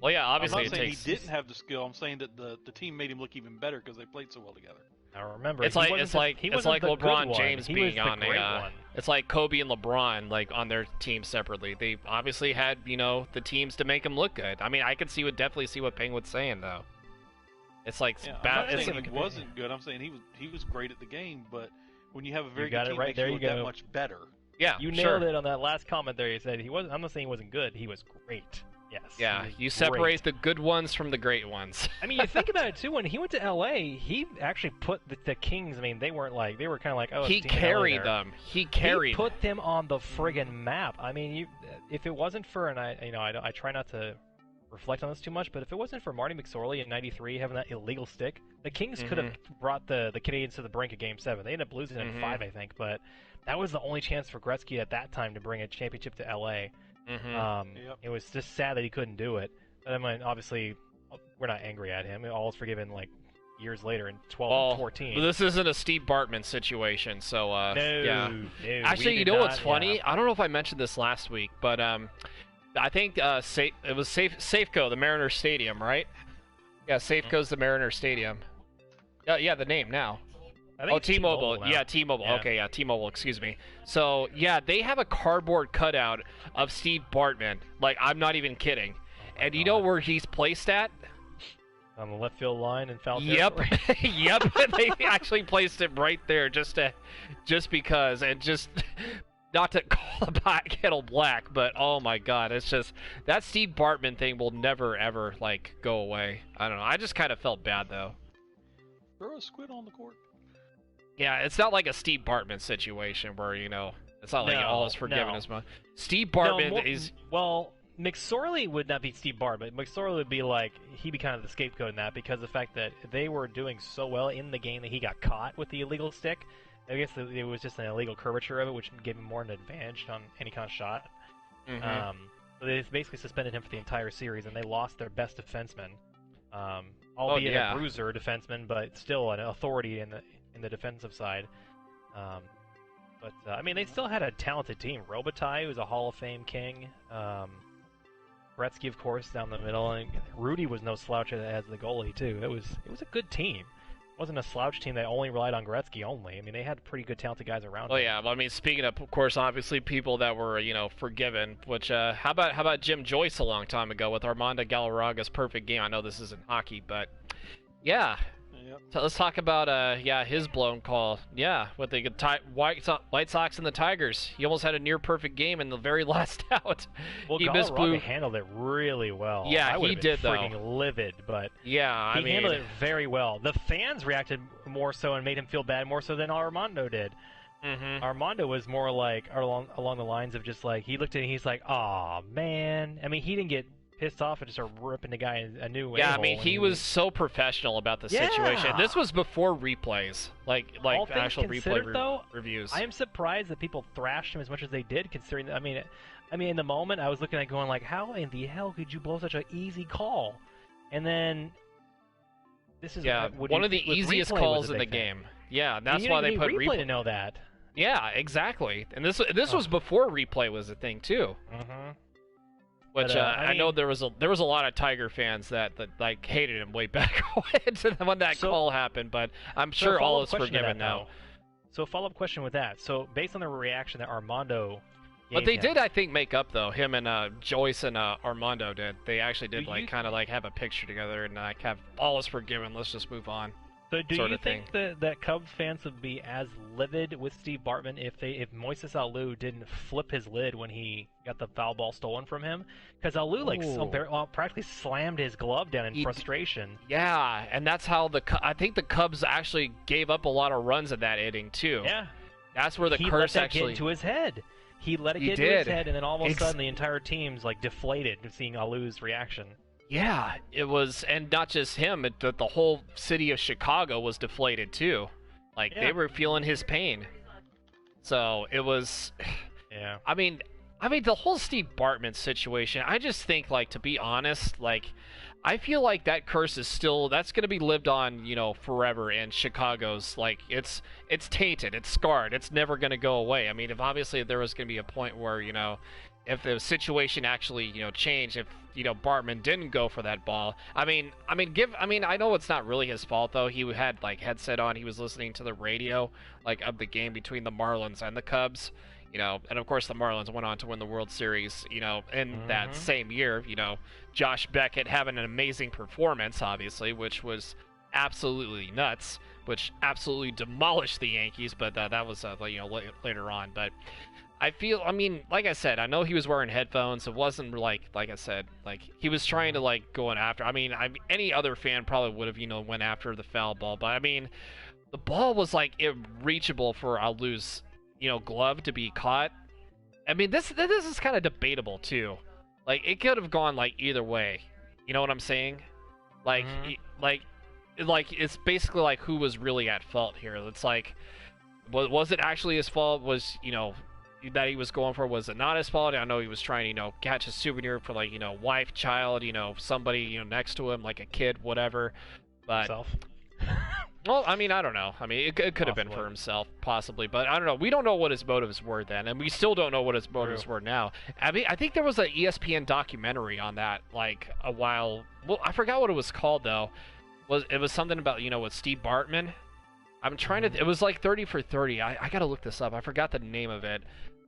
Well, yeah, obviously I'm not saying he didn't have the skill. I'm saying that the team made him look even better because they played so well together. I remember. It's like LeBron James being on one. It's like Kobe and LeBron on their teams separately. They obviously had the teams to make them look good. I mean, I could definitely see what Penguin's saying though. It's like I'm not saying he wasn't good. I'm saying he was great at the game, but when you have a very good team, it makes you look that much better. Yeah, you nailed it on that last comment there. You said he wasn't. I'm not saying he wasn't good. He was great. Yes. Yeah, you separate the good ones from the great ones. I mean, you think about it too. When he went to LA, he actually put the Kings. I mean, they weren't they were kind of like, oh. He carried them. He put them on the friggin' map. I mean, if it wasn't for, and I try not to reflect on this too much, but if it wasn't for Marty McSorley in '93 having that illegal stick, the Kings could have brought the Canadians to the brink of Game 7. They ended up losing in 5, I think, but that was the only chance for Gretzky at that time to bring a championship to LA. It was just sad that he couldn't do it. But I mean, obviously, we're not angry at him. All is forgiven years later in 12 and 14. This isn't a Steve Bartman situation, so yeah. No, actually, you know what's funny? I don't know if I mentioned this last week, but I think it was Safeco, the Mariner Stadium, right? Yeah, Safeco's the Mariner Stadium. Yeah, the name now. T-Mobile. Yeah, T-Mobile. Yeah. Okay, yeah, T-Mobile, excuse me. So, yeah, they have a cardboard cutout of Steve Bartman. Like, I'm not even kidding. And you know where he's placed at? On the left field line in foul territory? Yep. They actually placed it right there just because, and just not to call the kettle black, but oh my god, it's just that Steve Bartman thing will never ever go away. I don't know. I just kind of felt bad though. Throw a squid on the court. Yeah, it's not like a Steve Bartman situation where, it's not like all is forgiven as much. Steve Bartman is... Well, McSorley would not be Steve Bartman. McSorley would be he'd be kind of the scapegoat in that because of the fact that they were doing so well in the game that he got caught with the illegal stick. I guess it was just an illegal curvature of it, which gave him more an advantage on any kind of shot. So they basically suspended him for the entire series, and they lost their best defenseman. Albeit a bruiser defenseman, but still an authority in the defensive side. But I mean, they still had a talented team. Robitaille was a Hall of Fame king. Gretzky, of course, down the middle, and Rudy was no slouch as the goalie too. It was a good team. wasn't a slouch team that only relied on Gretzky only. I mean, they had pretty good, talented guys around. Oh yeah, well, I mean, speaking of course, obviously people that were forgiven. Which how about Jim Joyce a long time ago with Armando Galarraga's perfect game? I know this isn't hockey, but yeah. Yep. So let's talk about his blown call. Yeah, with the White Sox and the Tigers. He almost had a near perfect game in the very last out. Well, he Galarraga handled it really well. Yeah, he did freaking livid, but yeah, he handled it very well. The fans reacted more so and made him feel bad more so than Armando did. Mm-hmm. Armando was more like along the lines of just like he looked at it and he's like, "Aw, man." I mean, he didn't get pissed off and just started ripping the guy a new Yeah, I mean, he was so professional about the situation. This was before replays, like actual replay reviews. I am surprised that people thrashed him as much as they did, considering. I mean, in the moment, I was looking at going like, how in the hell could you blow such an easy call? And then this is one of the easiest calls in the game. Yeah, that's why they put replay to know that. Yeah, exactly. And this was before replay was a thing too. Mm-hmm. Which I know there was a lot of Tiger fans that like hated him way back when that call happened, but I'm sure all is forgiven now. So a follow-up question with that. So based on the reaction that Armando but they did, I think, make up though. Him and Joyce and Armando did. They actually did kind of have a picture together and have all is forgiven. Let's just move on. So do you think that Cubs fans would be as livid with Steve Bartman if Moises Alou didn't flip his lid when he got the foul ball stolen from him? Because Alou practically slammed his glove down in frustration. Yeah, and that's how I think the Cubs actually gave up a lot of runs in that inning too. Yeah, that's where the curse actually get into his head. He let it get into his head, and then all of a sudden the entire team's like deflated seeing Alou's reaction. Yeah, it was, and not just him, the whole city of Chicago was deflated too. Like, they were feeling his pain. So, it was... Yeah. I mean, the whole Steve Bartman situation, I just think, like, to be honest, like, I feel like that curse is still, that's going to be lived on, forever in Chicago's, like, it's tainted, it's scarred, it's never going to go away. I mean, if obviously there was going to be a point where, if the situation actually, changed, if, Bartman didn't go for that ball. I know it's not really his fault though. He had headset on. He was listening to the radio of the game between the Marlins and the Cubs. And of course the Marlins went on to win the World Series, in that same year, Josh Beckett having an amazing performance, obviously, which was absolutely nuts, which absolutely demolished the Yankees, but that was, later on. But I feel, like I said, I know he was wearing headphones. It wasn't like I said, he was trying to going after. Any other fan probably would have, went after the foul ball. But the ball was irreachable for Alou's, glove to be caught. This is kind of debatable too. It could have gone either way. You know what I'm saying? It's basically who was really at fault here. It's was it actually his fault? Was that he was going for, was it not his fault? I know he was trying to catch a souvenir for wife, child, somebody next to him, like a kid, whatever. But himself. Well, I don't know. It could have been for himself, possibly, but I don't know. We don't know what his motives were then, and we still don't know what his motives were now. I think there was an ESPN documentary on that a while. Well, I forgot what it was called though. It was something about with Steve Bartman. I'm trying to. It was 30 for 30. I gotta look this up. I forgot the name of it.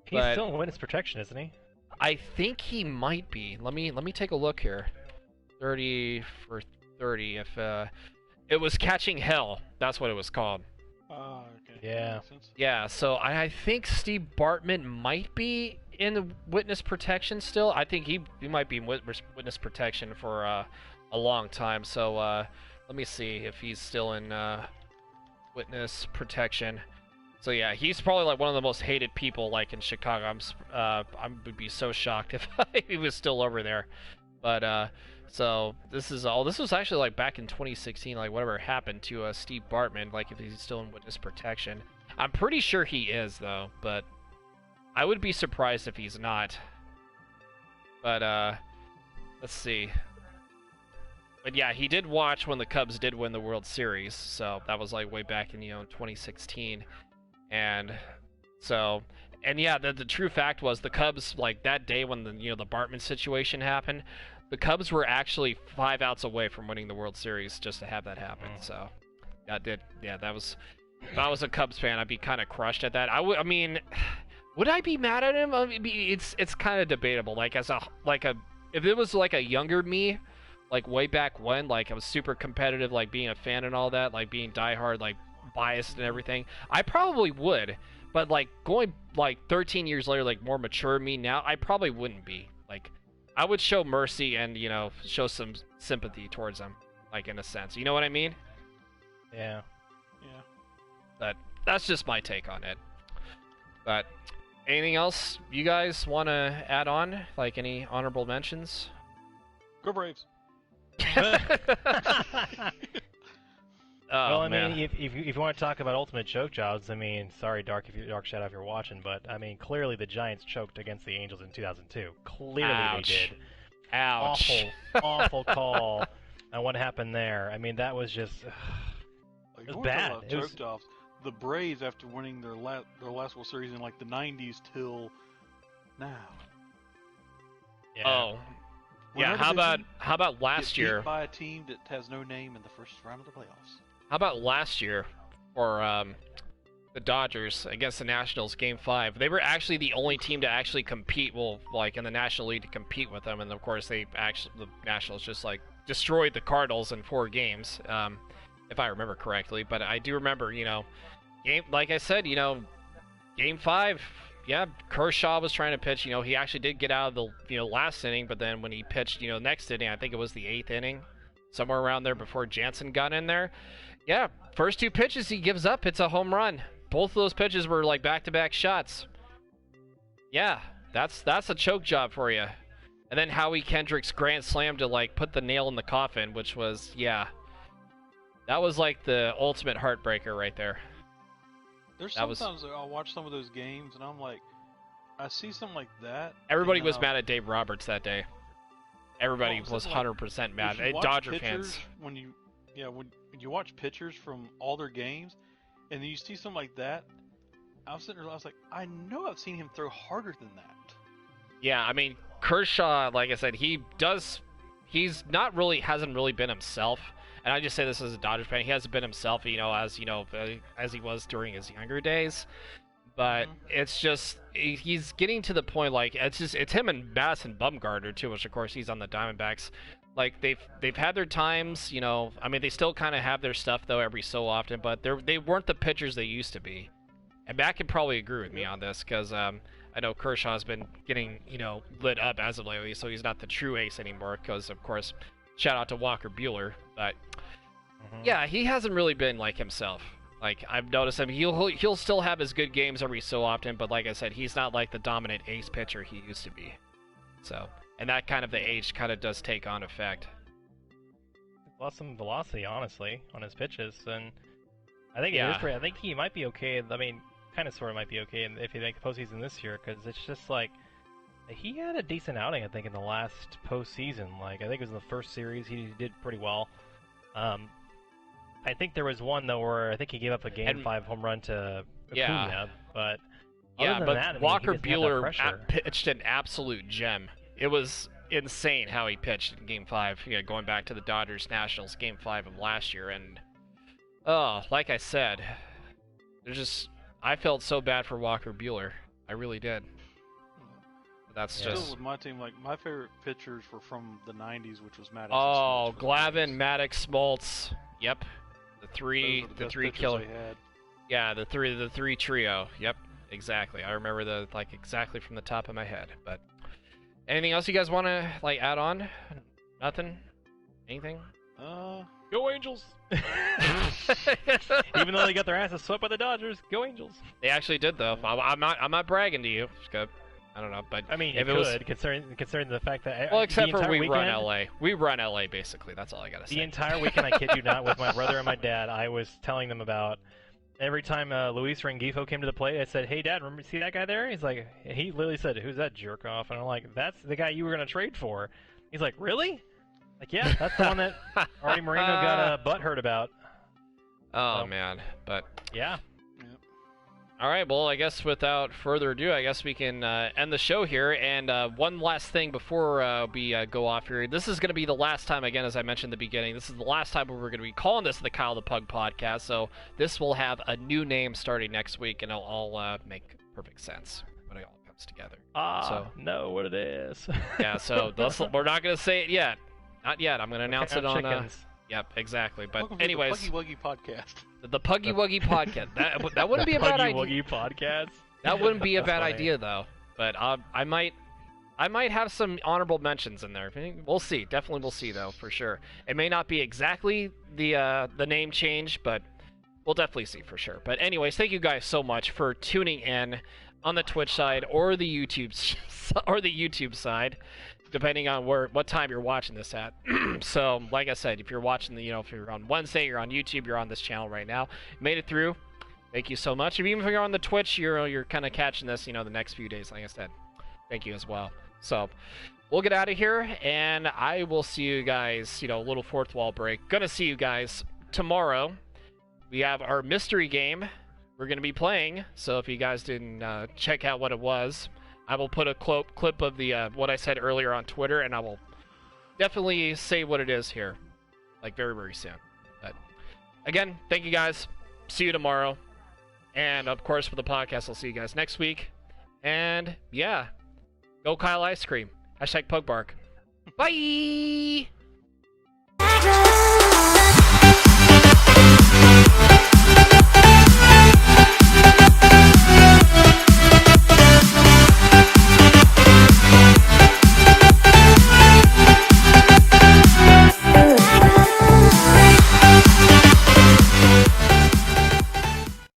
He's still in witness protection, isn't he? I think he might be. Let me take a look here. 30 for 30. If it was Catching Hell, that's what it was called. Oh, okay. Yeah. Yeah. So I think Steve Bartman might be in witness protection still. I think he might be in witness protection for a long time. So let me see if he's still in witness protection. So yeah, he's probably one of the most hated people in Chicago. I would be so shocked if he was still over there. But so this was actually back in 2016, whatever happened to Steve Bartman, if he's still in witness protection. I'm pretty sure he is though, but I would be surprised if he's not. But let's see. But yeah, he did watch when the Cubs did win the World Series, so that was way back in 2016. And so, and yeah, the true fact was the Cubs, that day when the the Bartman situation happened, the Cubs were actually 5 outs away from winning the World Series just to have that happen. So That did. Yeah, that was. If I was a Cubs fan, I'd be kind of crushed at that. I mean, would I be mad at him? I mean, it's kind of debatable. Like if it was like a younger me, like way back when, like I was super competitive, like being a fan and all that, like being diehard, like biased and everything, I probably would. But like going like 13 years later, like more mature me now, I probably wouldn't be. Like I would show mercy and show some sympathy towards them, like in a sense. You know what I mean? Yeah. Yeah. But that's just my take on it. But anything else you guys want to add on? Like any honorable mentions? Go Braves. Well, I mean, if you want to talk about ultimate choke jobs, I mean, sorry, Dark Shadow, if you're watching, but I mean, clearly the Giants choked against the Angels in 2002. Clearly Ouch. they did. Ouch. Awful call. And what happened there? I mean, that was just Like, it was you wanna talk bad. about It was... choke jobs. The Braves, after winning their last World Series in like the 90s till now. Yeah. Oh. Yeah, Whenever how about get last beat year? by a team that has no name in the first round of the playoffs. How about last year for the Dodgers against the Nationals, Game 5? They were actually the only team to actually compete, well, like in the National League to compete with them, and of course the Nationals just like destroyed the Cardinals in 4 games, if I remember correctly. But I do remember, like I said, Game 5. Yeah, Kershaw was trying to pitch. He actually did get out of the last inning, but then when he pitched, next inning, I think it was the 8th inning, somewhere around there before Jansen got in there. Yeah, first 2 pitches he gives up, it's a home run. Both of those pitches were like back-to-back shots. Yeah, that's a choke job for you. And then Howie Kendrick's grand slam to like put the nail in the coffin, which was, yeah, that was like the ultimate heartbreaker right there. There's sometimes I'll watch some of those games and I'm like, I see something like that. Everybody was mad at Dave Roberts that day. Everybody was like, 100% mad. if you watch Dodger pitchers, fans. when you watch pitchers from all their games, and then you see something like that, I was like, I know I've seen him throw harder than that. Yeah, I mean, Kershaw, like I said, hasn't really been himself. And I just say this as a Dodgers fan. He hasn't been himself, as he was during his younger days. But it's just, he's getting to the point, like, it's him and Madison Bumgarner, too, which, of course, he's on the Diamondbacks. Like, they've had their times, I mean, they still kind of have their stuff, though, every so often, but they weren't the pitchers they used to be. And Matt can probably agree with me on this, because I know Kershaw's been getting, lit up as of lately, so he's not the true ace anymore, because, of course, shout out to Walker Buehler, but yeah, he hasn't really been like himself. Like, I've noticed him, he'll still have his good games every so often, but like I said, he's not like the dominant ace pitcher he used to be. So, and that kind of the age kind of does take on effect. Lost some velocity, honestly, on his pitches, and I think I think he might be okay. I mean, kind of sort of might be okay if he makes postseason this year, because it's just like he had a decent outing, I think, in the last postseason. Like, I think it was in the first series he did pretty well. I think there was one though where I think he gave up a Game 5 home run to Acuna, but other than that, Walker I mean, Buehler pitched an absolute gem. It was insane how he pitched in Game 5. Going back to the Dodgers Nationals Game 5 of last year, and like I said, I felt so bad for Walker Buehler. I really did. That's just. Still with my team, like my favorite pitchers were from the '90s, which was Maddox. Oh, Glavine, Maddox, Smoltz. Yep, the three killer. Yeah, the three trio. Yep, exactly. I remember exactly from the top of my head. But anything else you guys want to like add on? Nothing. Anything? Go Angels! Even though they got their asses swept by the Dodgers, go Angels! They actually did, though. I'm not bragging to you. Just go. I don't know, but I mean, if it was concerning the fact that except for we run LA. We run LA basically. That's all I gotta say. The entire weekend, I kid you not, with my brother and my dad, I was telling them about every time Luis Rengifo came to the plate. I said, "Hey, Dad, remember see that guy there?" He's like, he literally said, "Who's that jerk off?" And I'm like, "That's the guy you were gonna trade for." He's like, "Really?" Like, yeah, that's the one that Artie Moreno got a butt hurt about. Oh man, but yeah. All right, well, I guess without further ado, I guess we can end the show here. And one last thing before we go off here. This is going to be the last time, again, as I mentioned at the beginning, this is the last time we're going to be calling this the Kyle the Pug podcast. So this will have a new name starting next week, and it'll all make perfect sense when it all comes together. Know what it is. Yeah, so we're not going to say it yet. Not yet. I'm going to announce it on... Yep, exactly. But Welcome anyways... to the Puggy Wuggy podcast. The Puggy Wuggy podcast. That wouldn't be a bad idea. Puggy Wuggy podcast? That wouldn't be a bad idea, though. But I might have some honorable mentions in there. We'll see. Definitely we'll see, though, for sure. It may not be exactly the name change, but we'll definitely see for sure. But anyways, thank you guys so much for tuning in on the Twitch side or the YouTube side, depending on what time you're watching this at. So, like I said, if you're watching if you're on Wednesday, you're on YouTube, you're on this channel right now, made it through. Thank you so much. Even if you're on the Twitch, you're kind of catching this, the next few days. Like I said, thank you as well. So, we'll get out of here, and I will see you guys. A little fourth wall break. Gonna see you guys tomorrow. We have our mystery game we're gonna be playing. So if you guys didn't check out what it was, I will put a clip of the what I said earlier on Twitter, and I will definitely say what it is here, like very, very soon. But again, thank you guys. See you tomorrow. And of course, for the podcast, I'll see you guys next week. And yeah, go Kyle Ice Cream. #PugBark. Bye!